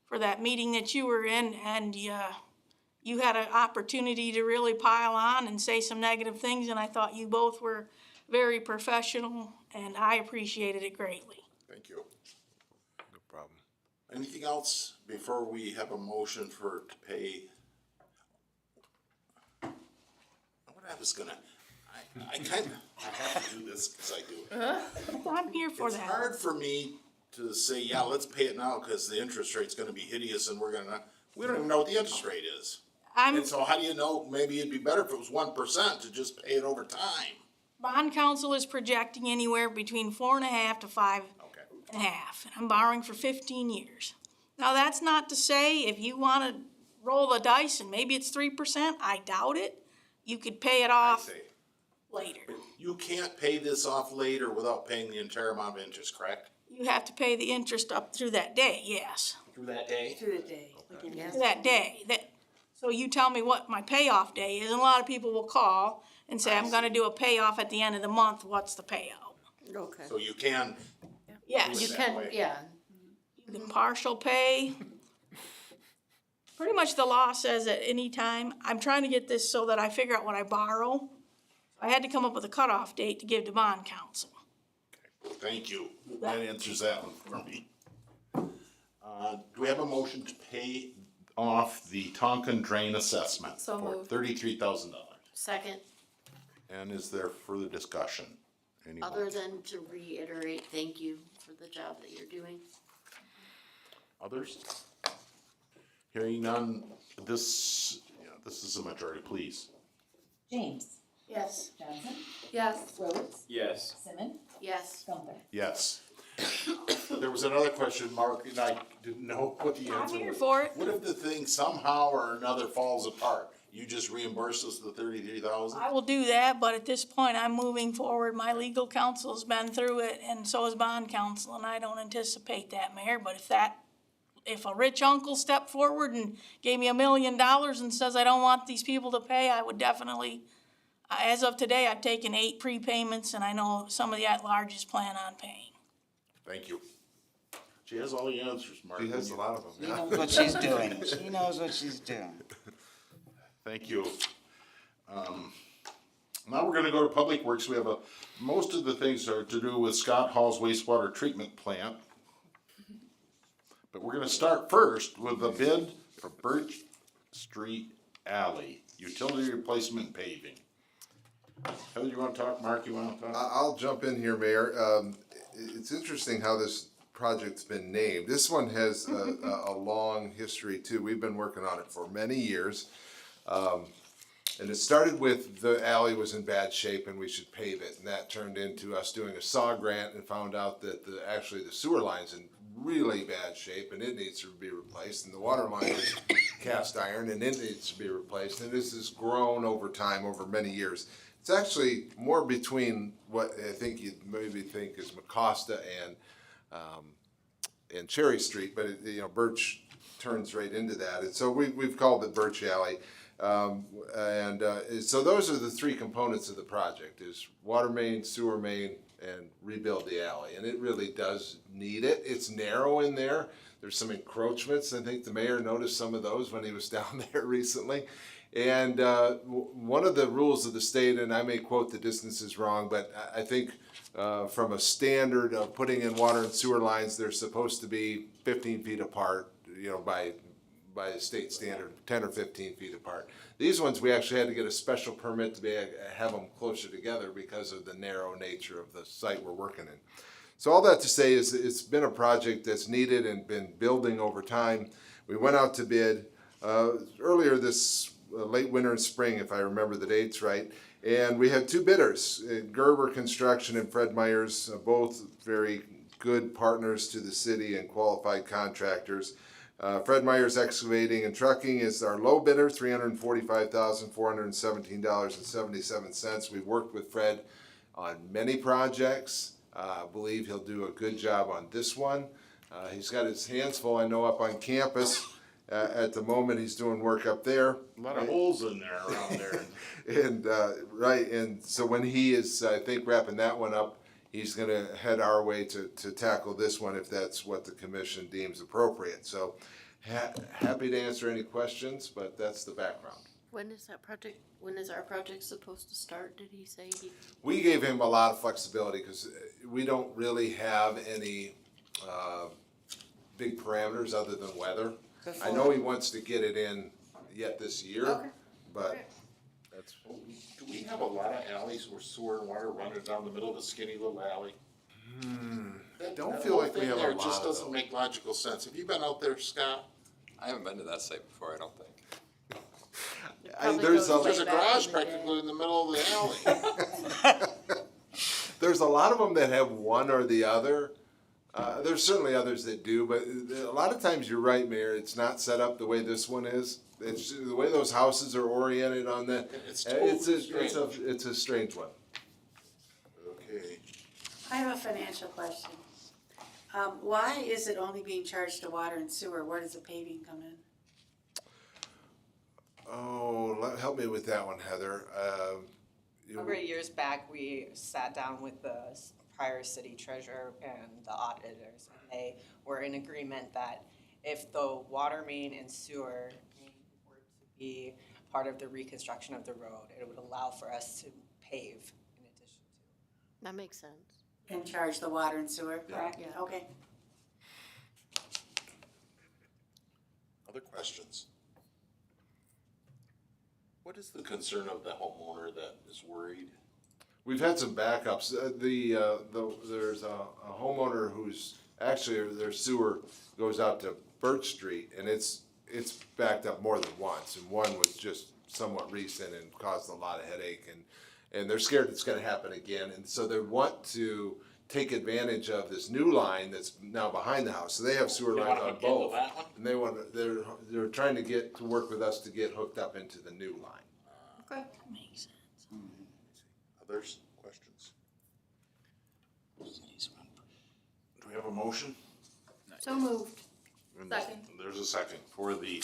for that meeting that you were in, and you you had an opportunity to really pile on and say some negative things, and I thought you both were very professional, and I appreciated it greatly. Thank you. No problem. Anything else before we have a motion to pay? What I was gonna, I have to do this because I do it. I'm here for It's that. hard for me to say, yeah, let's pay it now because the interest rate's gonna be hideous and we don't even know what the interest rate is. And so how do you know, maybe it'd be better if it was 1% to just pay it over time? Bond council is projecting anywhere between 4.5 to 5.5, and I'm borrowing for 15 years. Now, that's not to say if you wanna roll the dice and maybe it's 3%, I doubt it. You could pay it off say. later. You can't pay this off later without paying the entire amount of interest, correct? You have to pay the interest up through that day, yes. Through that day? Through the day. Through that day. So you tell me what my payoff day is, and a lot of people will call and say, I'm gonna do a payoff at the end of the month, what's the payout? Okay. So you can, Yes, You that can, way. yeah, you can partial pay. Pretty much the law says at any time, I'm trying to get this so that I figure out what I borrow. I had to come up with a cutoff date to give to bond council. thank you. That answers that one for me. Do we have a motion to pay off the Tonkin drain assessment So for moved. $33,000? second, And is there further discussion? Anyone? other than to reiterate, thank you for the job that you're doing. Others? Hearing none, this is a majority, please. James. Yes. Johnson. Yes. Rhodes. Yes. Simmons. Yes. Gunther. Yes. There was another question, Mark, and I didn't know what the I'm answer here was. for it. What if the thing somehow or another falls apart? You just reimburse us the $33,000? I will do that, but at this point, I'm moving forward. My legal counsel's been through it, and so has bond counsel, and I don't anticipate that, Mayor. But if a rich uncle stepped forward and gave me $1 million and says I don't want these people to pay, I would definitely, as of today, I've taken 8 prepayments, and I know some of the at-larges plan on paying. Thank you. She has all the answers, Mark. He has a lot of them, She yeah. knows what she's doing. She knows what she's doing. Thank you. Now we're gonna go to Public Works. We have most of the things are to do with Scott Hall's wastewater treatment plant. But we're gonna start first with the bid for Birch Street Alley, utility replacement and paving. Heather, you wanna talk? Mark, you wanna talk? I'll jump in here, Mayor. It's interesting how this project's been named. This one has a long history too. We've been working on it for many years. And it started with the alley was in bad shape and we should pave it. And that turned into us doing a SAW grant and found out that actually the sewer line's in really bad shape and it needs to be replaced. And the water line is cast iron and it needs to be replaced. And this has grown over time, over many years. It's actually more between what I think you'd maybe think is McCosta and Cherry Street, but Birch turns right into that. And so we've called it Birch Alley. So those are the 3 components of the project: is water main, sewer main, and rebuild the alley. And it really does need it. It's narrow in there. There's some encroachments. I think the mayor noticed some of those when he was down there recently. And one of the rules of the state, and I may quote the distances wrong, but I think from a standard of putting in water and sewer lines, they're supposed to be 15 feet apart, by the state standard, 10 or 15 feet apart. These ones, we actually had to get a special permit to have them closer together because of the narrow nature of the site we're working in. So all that to say is it's been a project that's needed and been building over time. We went out to bid earlier this late winter and spring, if I remember the dates right, and we had 2 bidders, Gerber Construction and Fred Myers, both very good partners to the city and qualified contractors. Fred Myers Excavating and Trucking is our low bidder, $345,417.77. We've worked with Fred on many projects. I believe he'll do a good job on this one. He's got his hands full, I know, up on campus. At the moment, he's doing work up there. A lot of holes in there, around there. And so when he is, I think, wrapping that one up, he's gonna head our way to tackle this one if that's what the commission deems appropriate. So Happy to answer any questions, but that's the background. When is our project supposed to start, did he say? We gave him a lot of flexibility because we don't really have any big parameters other than weather. I know he wants to get it in yet this year, Okay. but that's. Do we have a lot of alleys where sewer and water running down the middle of a skinny little alley? I don't feel like we have a lot It just of doesn't those. make logical sense. Have you been out there, Scott? I haven't been to that site before, I don't think. Probably There's goes There's way a back garage in the day. practically in the middle of the alley. There's a lot of them that have one or the other. There's certainly others that do, but a lot of times you're right, Mayor. It's not set up the way this one is. It's the way those houses are oriented on that. It's It's a strange one. Okay. I have a financial question. Why is it only being charged to water and sewer? Where does the paving come in? Oh, help me with that one, Heather. Over years back, we sat down with the prior city treasurer and the auditors, and they were in agreement that if the water main and sewer main were to be part of the reconstruction of the road, it would allow for us to pave in addition to. That makes sense. And charge the water and sewer, correct? Yeah. Okay. Other questions? What is the concern of the homeowner that is worried? We've had some backups. There's a homeowner who's actually their sewer goes out to Birch Street, and it's backed up more than once, and one was just somewhat recent and caused a lot of headache, and they're scared it's going to happen again, and so they want to take advantage of this new line that's now behind the house. So they have sewer They lines wanna on hook into both, that one? and they're trying to get to work with us to get hooked up into the new line. Okay. Makes sense. Others, questions? Do we have a motion? So moved. Second. There's a second for the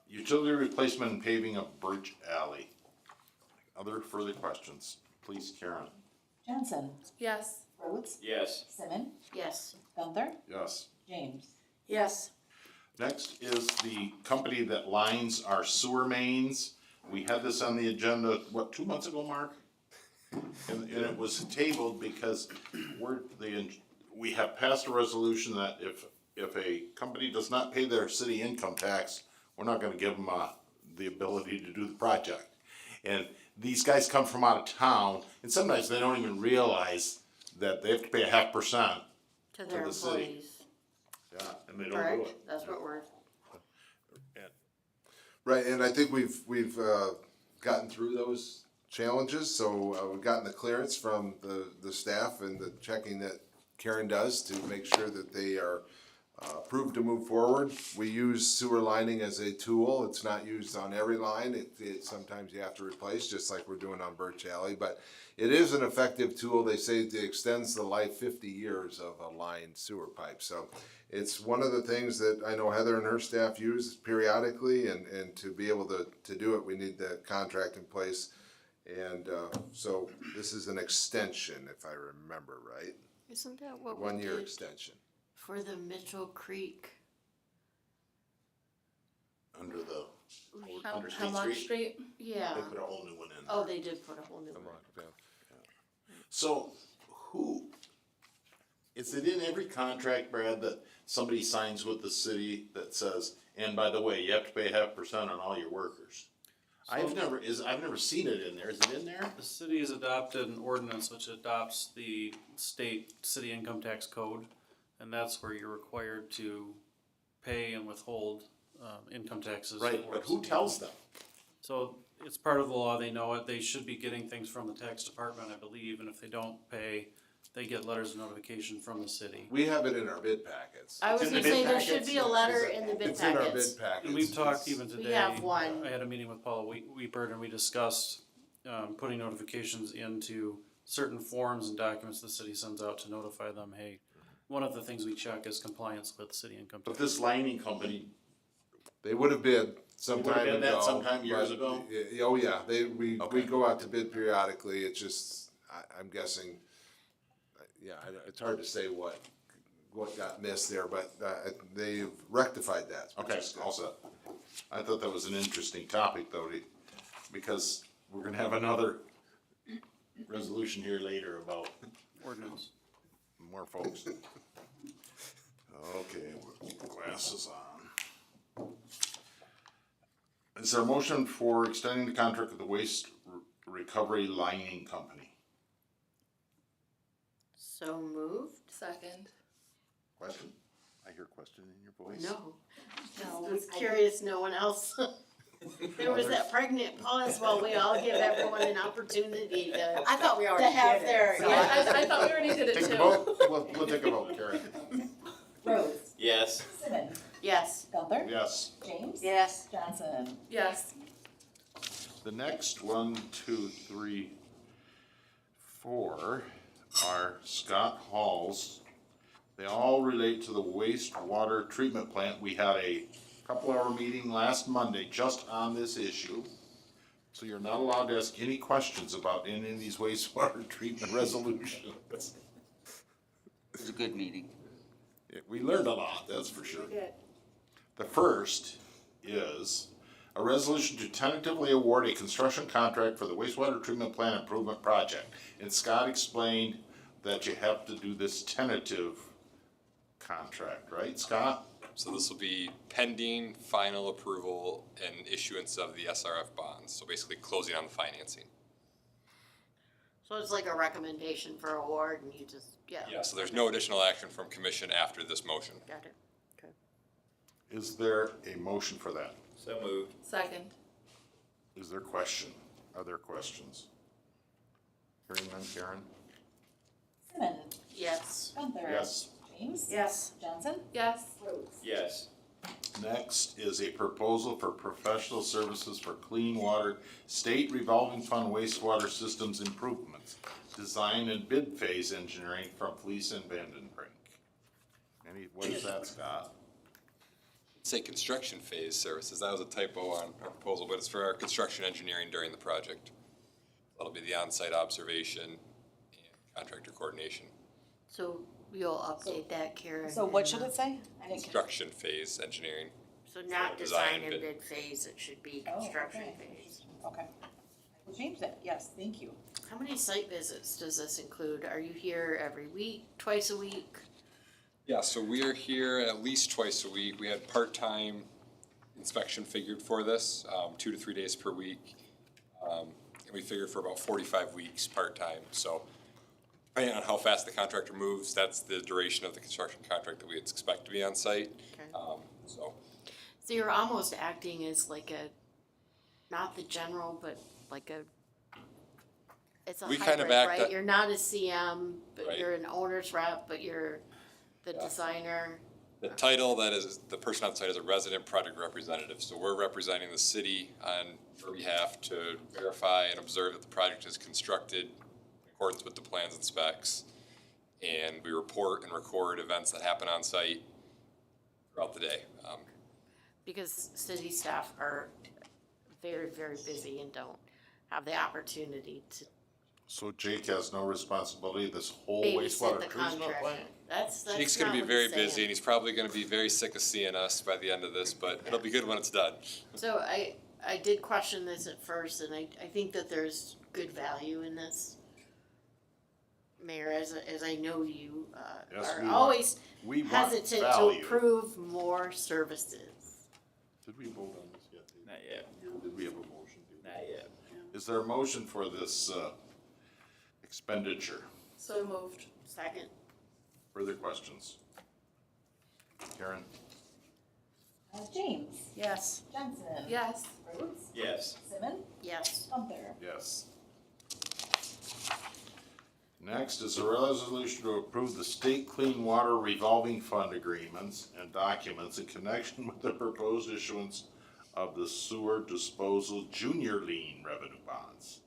utility replacement and paving of Birch Alley. Other further questions? Please, Karen. Jensen, Yes. Rhodes, Yes. Simmon, Yes. Gunther, Yes. James. Yes. Next is the company that lines our sewer mains. We had this on the agenda, 2 months ago, Mark? And it was tabled because we have passed a resolution that if a company does not pay their city income tax, we're not gonna give them the ability to do the project. And these guys come from out of town, and sometimes they don't even realize that they have to pay 0.5% To their the city. employees. Yeah, and they don't do Correct? it. That's what we're, Right, and I think we've gotten through those challenges, so we've gotten the clearance from the staff and the checking that Karen does to make sure that they are approved to move forward. We use sewer lining as a tool. It's not used on every line. It sometimes you have to replace, just like we're doing on Birch Alley, but it is an effective tool. They say it extends the life 50 years of a lined sewer pipe. So it's one of the things that I know Heather and her staff use periodically, and to be able to do it, we need the contract in place. And so this is an extension, if I remember right. isn't that what we 1 year did extension. for the Mitchell Creek? Under the Under State Hemlock Street? Street? Yeah. They put a whole new one in. Oh, they did put a whole new one. So is it in every contract, Brad, that somebody signs with the city that says, and by the way, you have to pay 0.5% on all your workers? I've never seen it in there. Is it in there? The city has adopted an ordinance which adopts the state city income tax code, and that's where you're required to pay and withhold income taxes. Right, for but the who city. tells them? So it's part of the law, they know it, they should be getting things from the tax department, I believe, and if they don't pay, they get letters of notification from the city. We have it in our bid packets. I was in the gonna say bid there should packets? be a letter in the bid It's in our packets. bid packets. And we've talked even today. We have one. I had a meeting with Paula Weepert and we discussed, putting notifications into certain forms and documents the city sends out to notify them, hey, one of the things we check is compliance with city income But tax. this lining company, They would have bid sometime bid that ago. sometime years but- ago? Oh, yeah, we Okay. go out to bid periodically, it's just, I'm guessing, it's hard to say what what got missed there, but, they've rectified that. which Okay, is good. all set. I thought that was an interesting topic though, because we're gonna have another resolution here later about Ordinance. more folks. Okay, glasses on. Is there a motion for extending the contract with the Waste Recovery Lining Company? So moved? Second. Question? I hear question in your voice. No. I was curious, no one else. There was that pregnant pause while we all give everyone an opportunity to. I thought we To already have did their, it. so- yeah. I thought we already did it Take too. the vote, we'll take a vote, Karen. Rhodes, Yes. Simmons, Yes. Gunther, Yes. James. Yes. Johnson. Yes. The next 1, 2, 3, 4 are Scott Hall's. They all relate to the wastewater treatment plant. We had a couple-hour meeting last Monday just on this issue. So you're not allowed to ask any questions about any of these wastewater treatment resolutions. It was a good meeting. We learned a lot, that's for sure. The first is a resolution to tentatively award a construction contract for the wastewater treatment plant improvement project. And Scott explained that you have to do this tentative contract, right, Scott? So this will be pending final approval and issuance of the SRF bonds, so basically closing on the financing. So it's like a recommendation for award and you just, yeah. Yeah, so there's no additional action from commission after this motion. Got it. Okay. Is there a motion for that? So moved. Second. Is there question? Are there questions? Hearing none, Karen? Simmons, Yes. Gunther. Yes. James. Yes. Johnson. Yes. Rhodes. Yes. Next is a proposal for professional services for clean water state revolving fund wastewater systems improvements. Design and bid phase engineering from Fleece and Vandenbrink. What is that, Scott? Say construction phase services, that was a typo on our proposal, but it's for our construction engineering during the project. That'll be the on-site observation and contractor coordination. So you'll update that, Karen. So what and, should it say? I didn't. Construction phase engineering. So not Design design and bid. bid phase, it should be Oh, construction okay. phase. Okay. We'll change that, yes, thank you. How many site visits does this include? Are you here every week, twice a week? Yeah, so we are here at least twice a week. We had part-time inspection figured for this, 2 to 3 days per week. And we figured for about 45 weeks part-time, so depending on how fast the contractor moves, that's the duration of the construction contract that we expect to be on site. Okay. So, So you're almost acting as like a, not the general, but like a, it's a We kind of hybrid, act right? that- You're not a CM, but Right. you're an owner's rep, but you're the designer. the title, that is, the person on site is a resident project representative, so we're representing the city on your behalf to verify and observe that the project is constructed in accordance with the plans and specs. And we report and record events that happen on site throughout the day. Because city staff are very, very busy and don't have the opportunity to So Jake has no responsibility, this whole babysit wastewater the treatment contract. plant? That's Jake's not gonna be what very he's saying. busy and he's probably gonna be very sick of seeing us by the end of this, but it'll be good when it's done. So I did question this at first, and I think that there's good value in this. Mayor, as I know you, Yes, are we want- always We want hesitant to value. approve more services. Did we vote on this yet? Not yet. Did we have a motion? Not yet. Is there a motion for this expenditure? So moved. Second. Further questions? Karen? James. Yes. Johnson. Yes. Rhodes. Yes. Simmons. Yes. Gunther. Yes. Next is a resolution to approve the state clean water revolving fund agreements and documents in connection with the proposed issuance of the sewer disposal junior lien revenue bonds.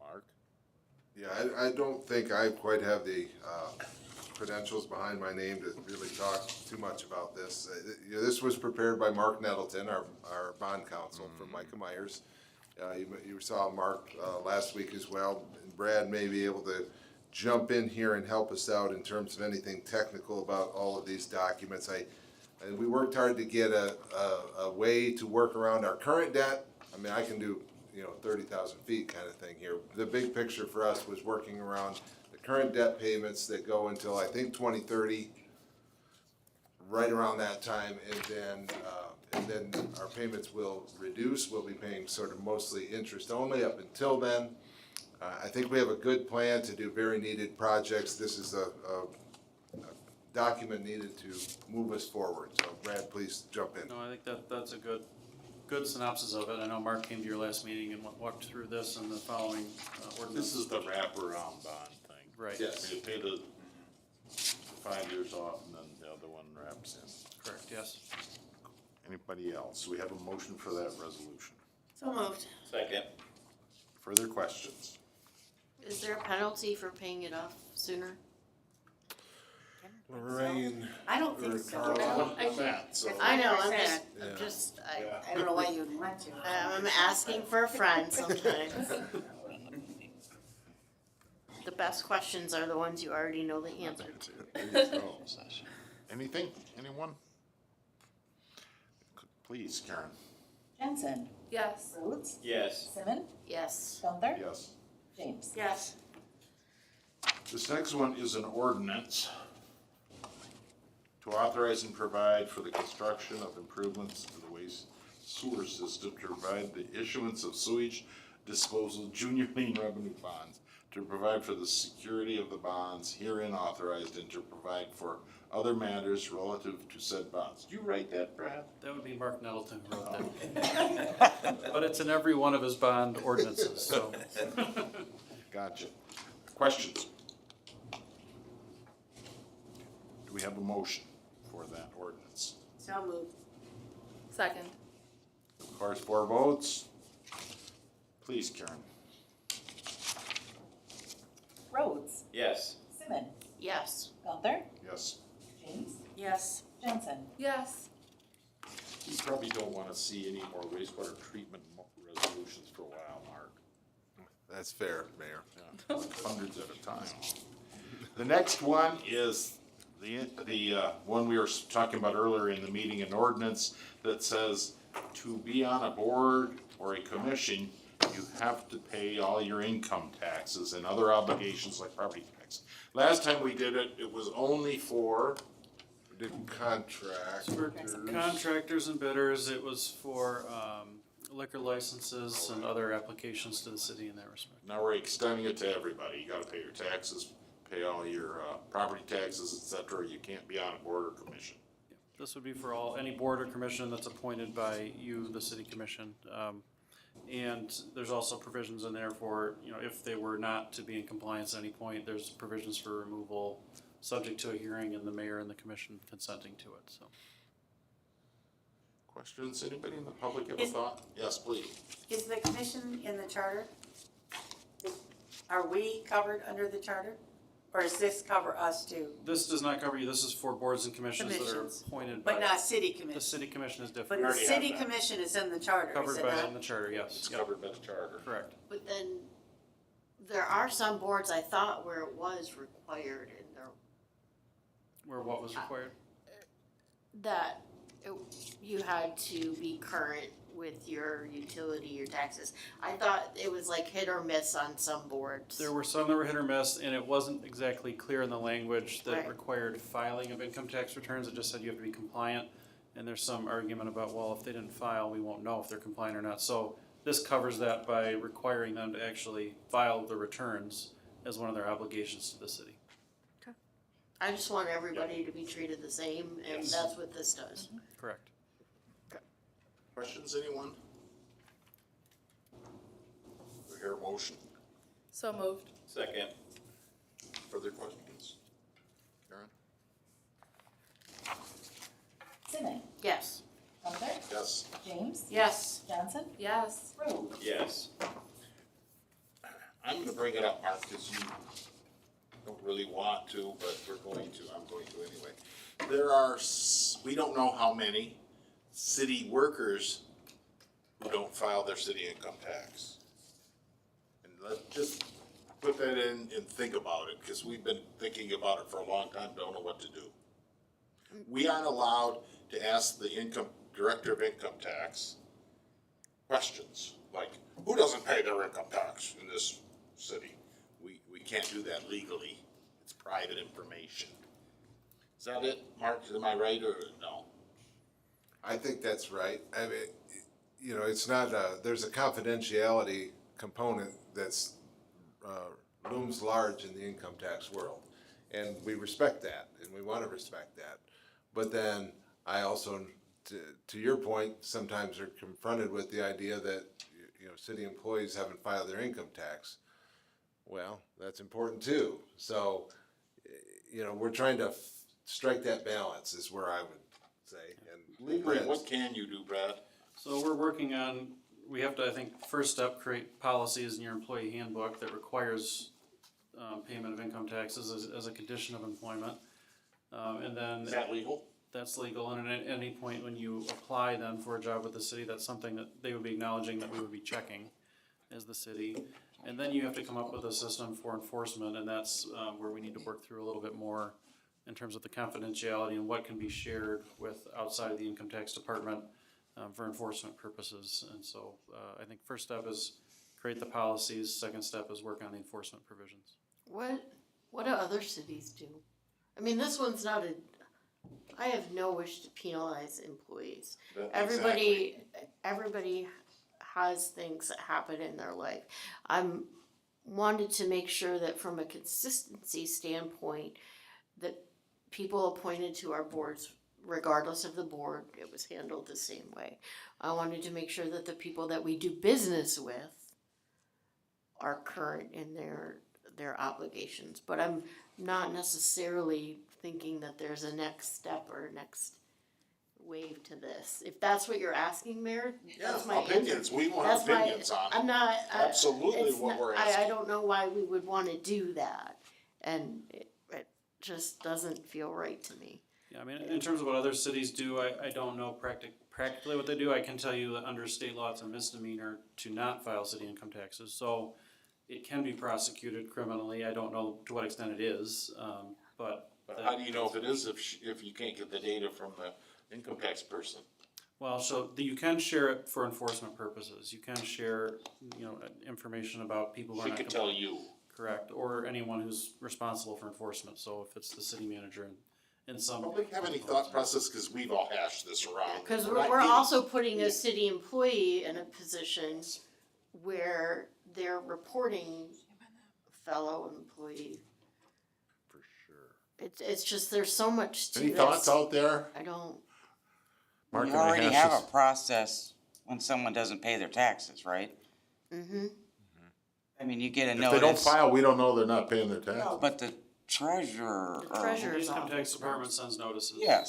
Mark? Yeah, I don't think I quite have the credentials behind my name to really talk too much about this. This was prepared by Mark Nettleton, our bond counsel from Micah Myers. You saw Mark last week as well. And Brad may be able to jump in here and help us out in terms of anything technical about all of these documents. And we worked hard to get a way to work around our current debt. I mean, I can do, 30,000 feet kind of thing here. The big picture for us was working around the current debt payments that go until, I think, 2030, right around that time, and then our payments will reduce. We'll be paying sort of mostly interest only up until then. I think we have a good plan to do very needed projects. This is a document needed to move us forward. So Brad, please jump in. No, I think that's a good synopsis of it. I know Mark came to your last meeting and walked through this and the following ordinance. This is the wraparound bond thing. Right. Yes. You pay the 5 years off and then the other one wraps in. Correct, yes. Anybody else? We have a motion for that resolution. So moved. Second. Further questions? Is there a penalty for paying it off sooner? Lorraine. I don't think so. Carla? I know, I'm Yeah. just, I don't know why you'd want to. I'm asking for a friend sometimes. The best questions are the ones you already know the answer to. There you go. Anything? Anyone? Please, Karen. Jensen, Yes. Rhodes, Yes. Simmons, Yes. Gunther, Yes. James. Yes. This next one is an ordinance to authorize and provide for the construction of improvements to the waste sewer system, to provide the issuance of sewage disposal junior lien revenue bonds, to provide for the security of the bonds herein authorized, and to provide for other matters relative to said bonds. Did you write that, Brad? That would be Mark Nettleton who wrote that. But it's in every one of his bond ordinances, so. Gotcha. Questions? Do we have a motion for that ordinance? So moved. Second. Of course, 4 votes. Please, Karen. Rhodes, Yes. Simmons, Yes. Gunther, Yes. James, Yes. Jensen. Yes. You probably don't wanna see any more wastewater treatment resolutions for a while, Mark. That's fair, Mayor. Yeah, hundreds at a time. The next one is the one we were talking about earlier in the meeting, an ordinance that says to be on a board or a commission, you have to pay all your income taxes and other obligations like property tax. Last time we did it, it was only for, We did contract. For contractors and bidders, it was for liquor licenses and other applications to the city in that respect. now we're extending it to everybody. You gotta pay your taxes, pay all your property taxes, et cetera. You can't be on a board or commission. This would be for any board or commission that's appointed by you, the city commission. And there's also provisions in there for, if they were not to be in compliance at any point, there's provisions for removal, subject to a hearing and the mayor and the commission consenting to it, so. Questions? Anybody in the public have a thought? Yes, please. Is the commission in the charter? Are we covered under the charter? Or does this cover us too? This does not cover you, this is for boards and commissions that are Commissions. appointed by. But not city The commission? city commission is But different. the city commission is in the charter, is Covered it by not? in the charter, yes. It's Yep, covered by the charter. correct. But then, there are some boards I thought where it was required in there, Where what was required? that you had to be current with your utility, your taxes. I thought it was like hit or miss on some boards. There were some that were hit or miss, and it wasn't exactly clear in the language that Right. required filing of income tax returns. It just said you have to be compliant. And there's some argument about, well, if they didn't file, we won't know if they're compliant or not. So this covers that by requiring them to actually file the returns as one of their obligations to the city. I just want everybody to be treated the same, and Yes. that's what this does. Correct. Questions, anyone? We hear a motion. So moved. Second. Further questions? Karen? Simmons, Yes. Gunther, Yes. James, Yes. Jensen, Yes. Rhodes. Yes. I'm gonna bring it up, Mark, because you don't really want to, but I'm going to anyway. There are, we don't know how many city workers who don't file their city income tax. And let's just put that in and think about it, because we've been thinking about it for a long time, don't know what to do. We aren't allowed to ask the director of income tax questions, like, who doesn't pay their income tax in this city? We can't do that legally. It's private information. Is that it, Mark? Am I right or no? I think that's right. I mean, you know, it's not, there's a confidentiality component that's, looms large in the income tax world. And we respect that, and we wanna respect that. But then, I also, to your point, sometimes are confronted with the idea that, you know, city employees haven't filed their income tax. Well, that's important too. So, you know, we're trying to strike that balance is where I would say. And Legally, what can you do, Brad? So we're working on, we have to, I think, first step, create policies in your employee handbook that requires payment of income taxes as a condition of employment. And then. Is that legal? That's legal, and at any point when you apply then for a job with the city, that's something that they would be acknowledging that we would be checking as the city. And then you have to come up with a system for enforcement, and that's where we need to work through a little bit more in terms of the confidentiality and what can be shared with outside of the income tax department for enforcement purposes. And so I think first step is create the policies, second step is work on the enforcement provisions. What do other cities do? I mean, this one's not I have no wish to penalize employees. Everybody has things that happen in their life. I'm wanted to make sure that from a consistency standpoint, that people appointed to our boards, regardless of the board, it was handled the same way. I wanted to make sure that the people that we do business with are current in their obligations, but I'm not necessarily thinking that there's a next step or next wave to this. If that's what you're asking, Mayor, that's my opinions. answer. We want That's opinions on it. I'm not. Absolutely it's what not- we're I asking. don't know why we would want to do that, and it just doesn't feel right to me. Yeah, I mean, in terms of what other cities do, I don't know practically what they do. I can tell you that under state law, it's a misdemeanor to not file city income taxes. So it can be prosecuted criminally. I don't know to what extent it is, but. But how do you know if it is if you can't get the data from the income tax person? Well, so you can share it for enforcement purposes. You can share, you know, information about people who are She not. could tell you. Correct, or anyone who's responsible for enforcement. So if it's the city manager in some. Don't we have any thought process, because we've all hashed this around. Because not we're getting- also putting a city employee in a position where they're reporting fellow employee. for sure. It's just, there's so much to Any this. thoughts out there? I don't, Mark, You can I already hash have this? a process when someone doesn't pay their taxes, right? I mean, you get a If notice. they don't file, we don't know they're not paying their taxes. No, but the treasurer. The or- treasurer's Income tax office. department sends notices. Yeah,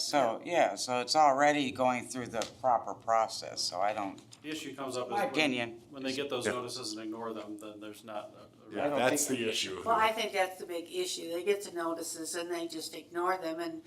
so it's already going through the proper process, so I don't, The issue comes up my is opinion. when they get those Yeah. notices and ignore them, then there's not a. Yeah, that's the issue. Well, I think that's the big issue. They get the notices and they just ignore them, and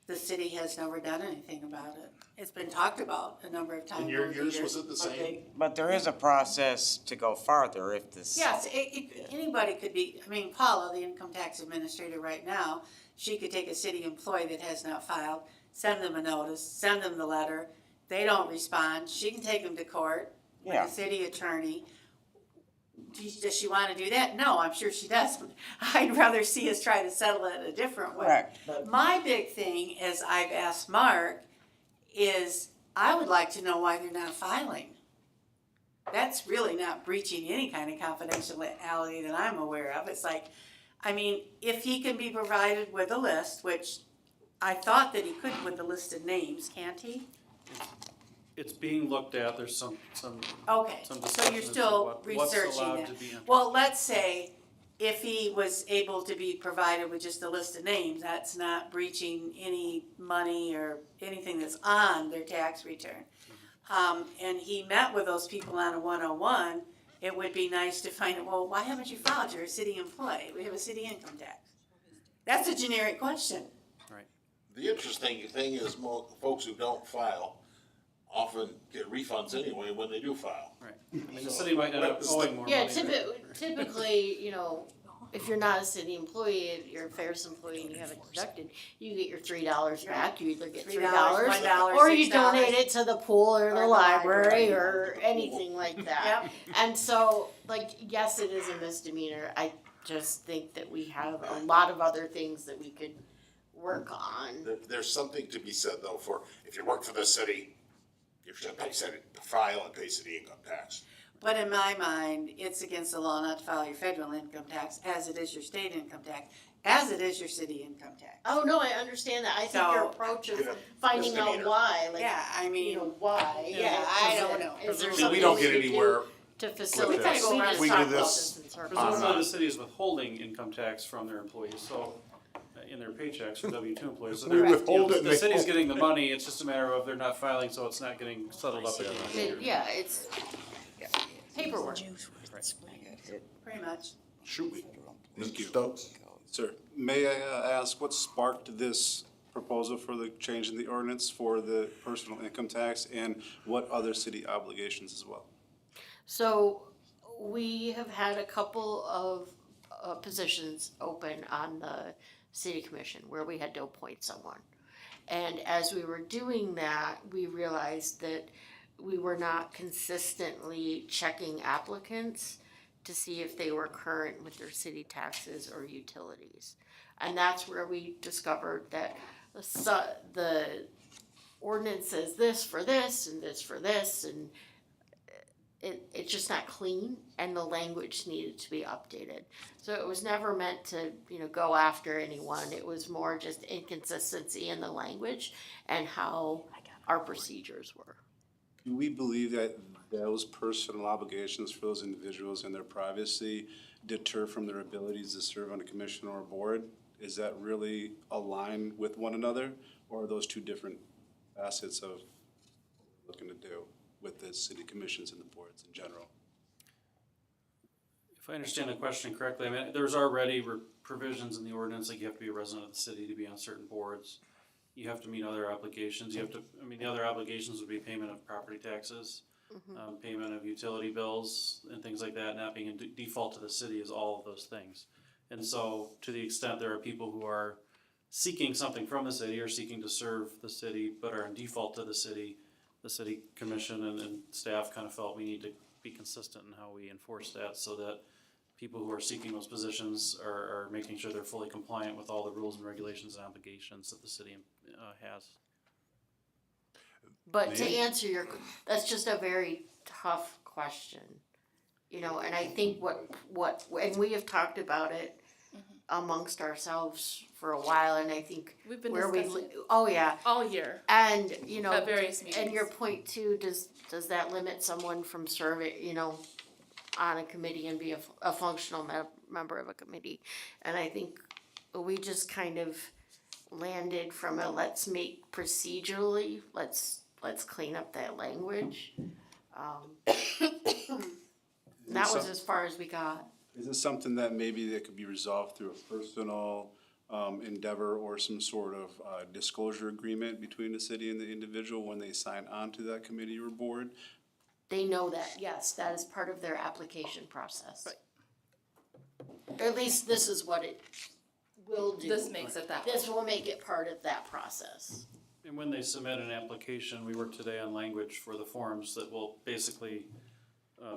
the city has never done anything about it. It's been talked about a number of times. In your over the years, was years. it the same? But there is a process to go farther if this. Yes, anybody could be, I mean, Paula, the income tax administrator right now, she could take a city employee that has not filed, send them a notice, send them the letter, they don't respond, she can take them to court with Yeah. the city attorney. Does she wanna do that? No, I'm sure she doesn't. I'd rather see us try to settle it a different way. Correct. My big thing, as I've asked Mark, is I would like to know why they're not filing. That's really not breaching any kind of confidentiality that I'm aware of. It's like, I mean, if he can be provided with a list, which I thought that he could with the list of names, can't he? It's being looked at, there's some Okay, some so discussion you're as to still what's researching allowed that. to be entered. Well, let's say if he was able to be provided with just a list of names, that's not breaching any money or anything that's on their tax return. And he met with those people on a 101, it would be nice to find out, well, why haven't you filed? You're a city employee, we have a city income tax. That's a generic question. The interesting thing is folks who don't file often get refunds anyway when they do file. Right. I mean, the city might end up owing more money. Yeah, typically, you know, if you're not a city employee, if you're a Ferris employee and you have it deducted, you get your $3 back. You either get $3, $3 $1, or you $6. donate it to the pool or the the library library. or anything like that. Yep. And so, like, yes, it is a misdemeanor. I just think that we have a lot of other things that we could work on. There's something to be said though for, if you work for the city, you should pay file and pay city income tax. But in my mind, it's against the law not to file your federal income tax as it is your state income tax, as it is your city income tax. Oh, no, I understand that. I think your So- approach of Yeah. finding out Misdemeanor. why, like, Yeah, I you mean, know, why. Yeah, I don't know. Is there I mean, something we don't we get could do anywhere to with facilitate? this. We just We talk do about this this in circles. Presumably the city is withholding income tax from their employees, so, in their paychecks for W-2 employees. So We they're, withhold it and the they city's hold- getting the money, it's just a matter of they're not filing, so it's not getting settled up again. Yeah, it's paperwork. pretty much. Shoot me. Thank you. Mr. Stokes? Sir, may I ask what sparked this proposal for the change in the ordinance for the personal income tax and what other city obligations as well? So we have had a couple of positions open on the city commission where we had to appoint someone. And as we were doing that, we realized that we were not consistently checking applicants to see if they were current with their city taxes or utilities. And that's where we discovered that the ordinance says this for this and this for this, and it's just not clean, and the language needed to be updated. So it was never meant to, go after anyone. It was more just inconsistency in the language and how our procedures were. Do we believe that those personal obligations for those individuals and their privacy deter from their abilities to serve on a commission or a board? Is that really aligned with one another, or are those two different facets of what we're looking to do with the city commissions and the boards in general? If I understand the question correctly, I mean, there's already provisions in the ordinance, like you have to be a resident of the city to be on certain boards. You have to meet other obligations, the other obligations would be payment of property taxes, payment of utility bills and things like that, not being in default to the city is all of those things. And so, to the extent there are people who are seeking something from the city or seeking to serve the city, but are in default to the city commission and staff kind of felt we need to be consistent in how we enforce that, so that people who are seeking those positions are making sure they're fully compliant with all the rules and regulations and obligations that the city has. But to answer that's just a very tough question, and I think and we have talked about it amongst ourselves for a while, and I think We've been where discussing oh yeah, all year and at various and meetings. your point too, does that limit someone from serving, on a committee and be a functional member of a committee? And I think we just kind of landed from let's make procedurally, let's clean up that language. That was as far as we got. Is this something that maybe that could be resolved through a personal endeavor or some sort of disclosure agreement between the city and the individual when they sign on to that committee or board? They know that, yes, that is part of their application process. Or at least this is what it will do. This makes it that way. This will make it part of that process. And when they submit an application, we work today on language for the forms that will basically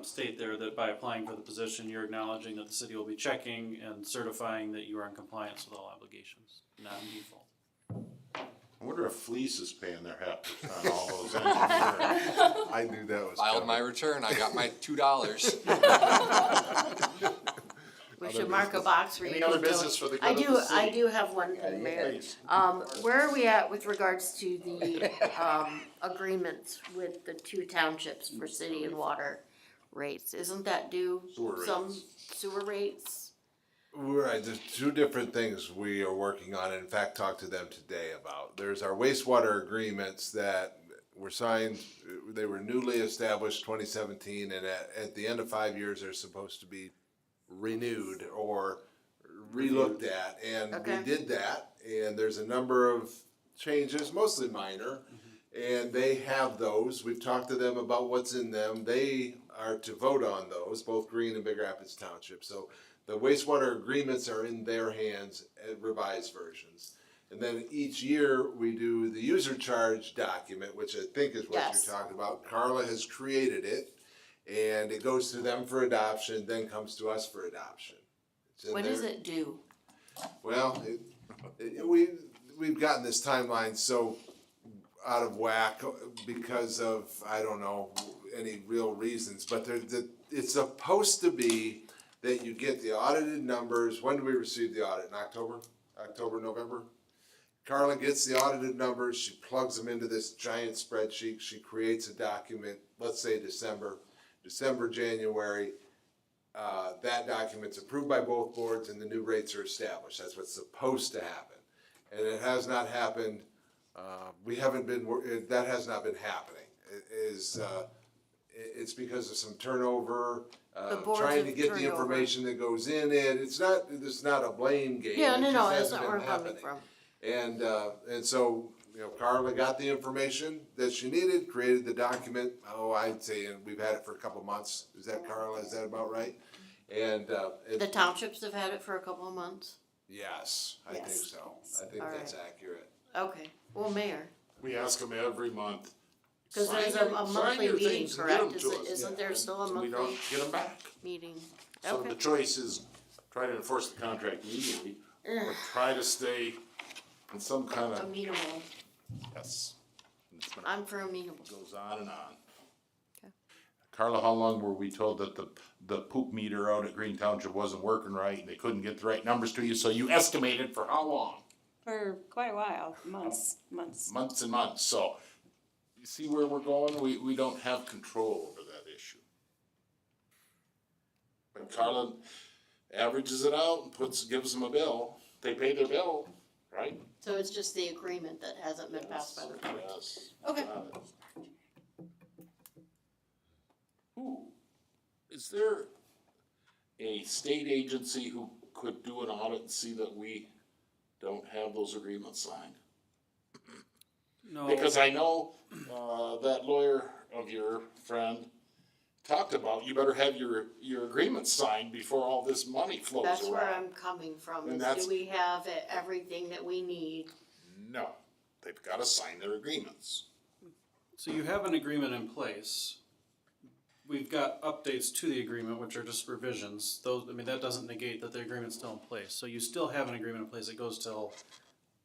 state there that by applying for the position, you're acknowledging that the city will be checking and certifying that you are in compliance with all obligations, not in default. I wonder if Fleece is paying their half on all those engineering. I knew that was Filed coming. my return, I got my $2. We should mark a box where you Any can other fill business it. for the I good of do, the city? I do have one thing, Mayor. Please. Where are we at with regards to the, agreements with the two townships for city and water rates? Isn't that due Sewer some rates. sewer rates? Right, there's two different things we are working on, and in fact, talked to them today about. There's our wastewater agreements that were signed, they were newly established 2017, and at the end of 5 years, they're supposed to be renewed or relooked at, and Okay. we did that, and there's a number of changes, mostly minor, and they have those. We've talked to them about what's in them. They are to vote on those, both Green and Big Rapids Township, so the wastewater agreements are in their hands, revised versions. And then each year, we do the user charge document, which I think is what Yes. you're talking about. Carla has created it, and it goes to them for adoption, then comes to us for adoption. It's in When is there. it due? Well, we've gotten this timeline so out of whack because of, I don't know, any real reasons, but it's supposed to be that you get the audited numbers. When do we receive the audit? In October? October, November? Carla gets the audited numbers, she plugs them into this giant spreadsheet, she creates a document, let's say December, January. That document's approved by both boards and the new rates are established. That's what's supposed to happen. And it has not happened, that has not been happening. It's because of some turnover, The boards trying to have get turned the over. information that goes in it. It's not a blame game. Yeah, It no, just no, that's hasn't not where been I'm coming happening. from. And so, Carla got the information that she needed, created the document. I'd say, and we've had it for a couple months. Is that, Carla, is that about right? And, The townships have had it for a couple of months? yes, I think Yes. so. I think All that's right. accurate. Okay, well, Mayor, We ask them every month. because "Sign there's your- a sign monthly your meeting, things and get correct? them to us." Isn't there still a So we monthly don't get them back. meeting? So the Okay. choice is try to enforce the contract immediately, or Ugh. try to stay in some kind of, Amenable, yes. It's been- I'm for amenable. Goes on and on. Okay. Carla, how long were we told that the poop meter out at Green Township wasn't working right, and they couldn't get the right numbers to you, so you estimated for how long? For quite a while, months. Months and months, so, you see where we're going, we don't have control over that issue. But Carla averages it out and gives them a bill, they pay their bill, right? So it's just the agreement that hasn't been passed by the board? Yes. Okay. Got it. Is there a state agency who could do an audit and see that we don't have those agreements signed? No. Because I know, that lawyer of your friend talked about, you better have your agreement signed before all this money flows around. That's where I'm coming from, And is that's- do we have everything that we need? No, they've gotta sign their agreements. So you have an agreement in place. We've got updates to the agreement, which are just revisions. Those, I mean, that doesn't negate that the agreement's still in place. So you still have an agreement in place. It goes till,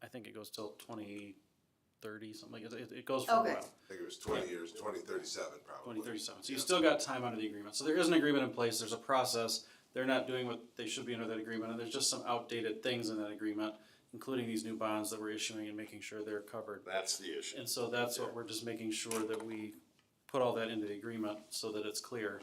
I think it goes till 2030, something like that. It goes for a Okay. while. I think it was 20 years, 2037 probably. 2037. So you still got time under the agreement. So there is an agreement in place, there's a process. They're not doing what they should be under that agreement, and there's just some outdated things in that agreement, including these new bonds that we're issuing and making sure they're covered. That's the issue. And so that's what we're just making sure that we put all that into the agreement so that it's clear.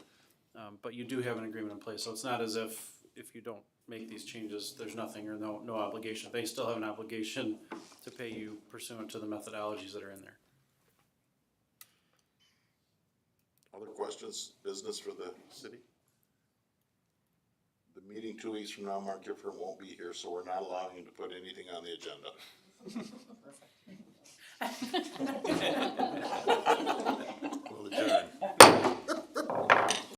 But you do have an agreement in place, so it's not as if you don't make these changes, there's nothing or no obligation. They still have an obligation to pay you pursuant to the methodologies that are in there. Other questions, business for the city? The meeting 2 weeks from now, Mark Gifford won't be here, so we're not allowing him to put anything on the agenda.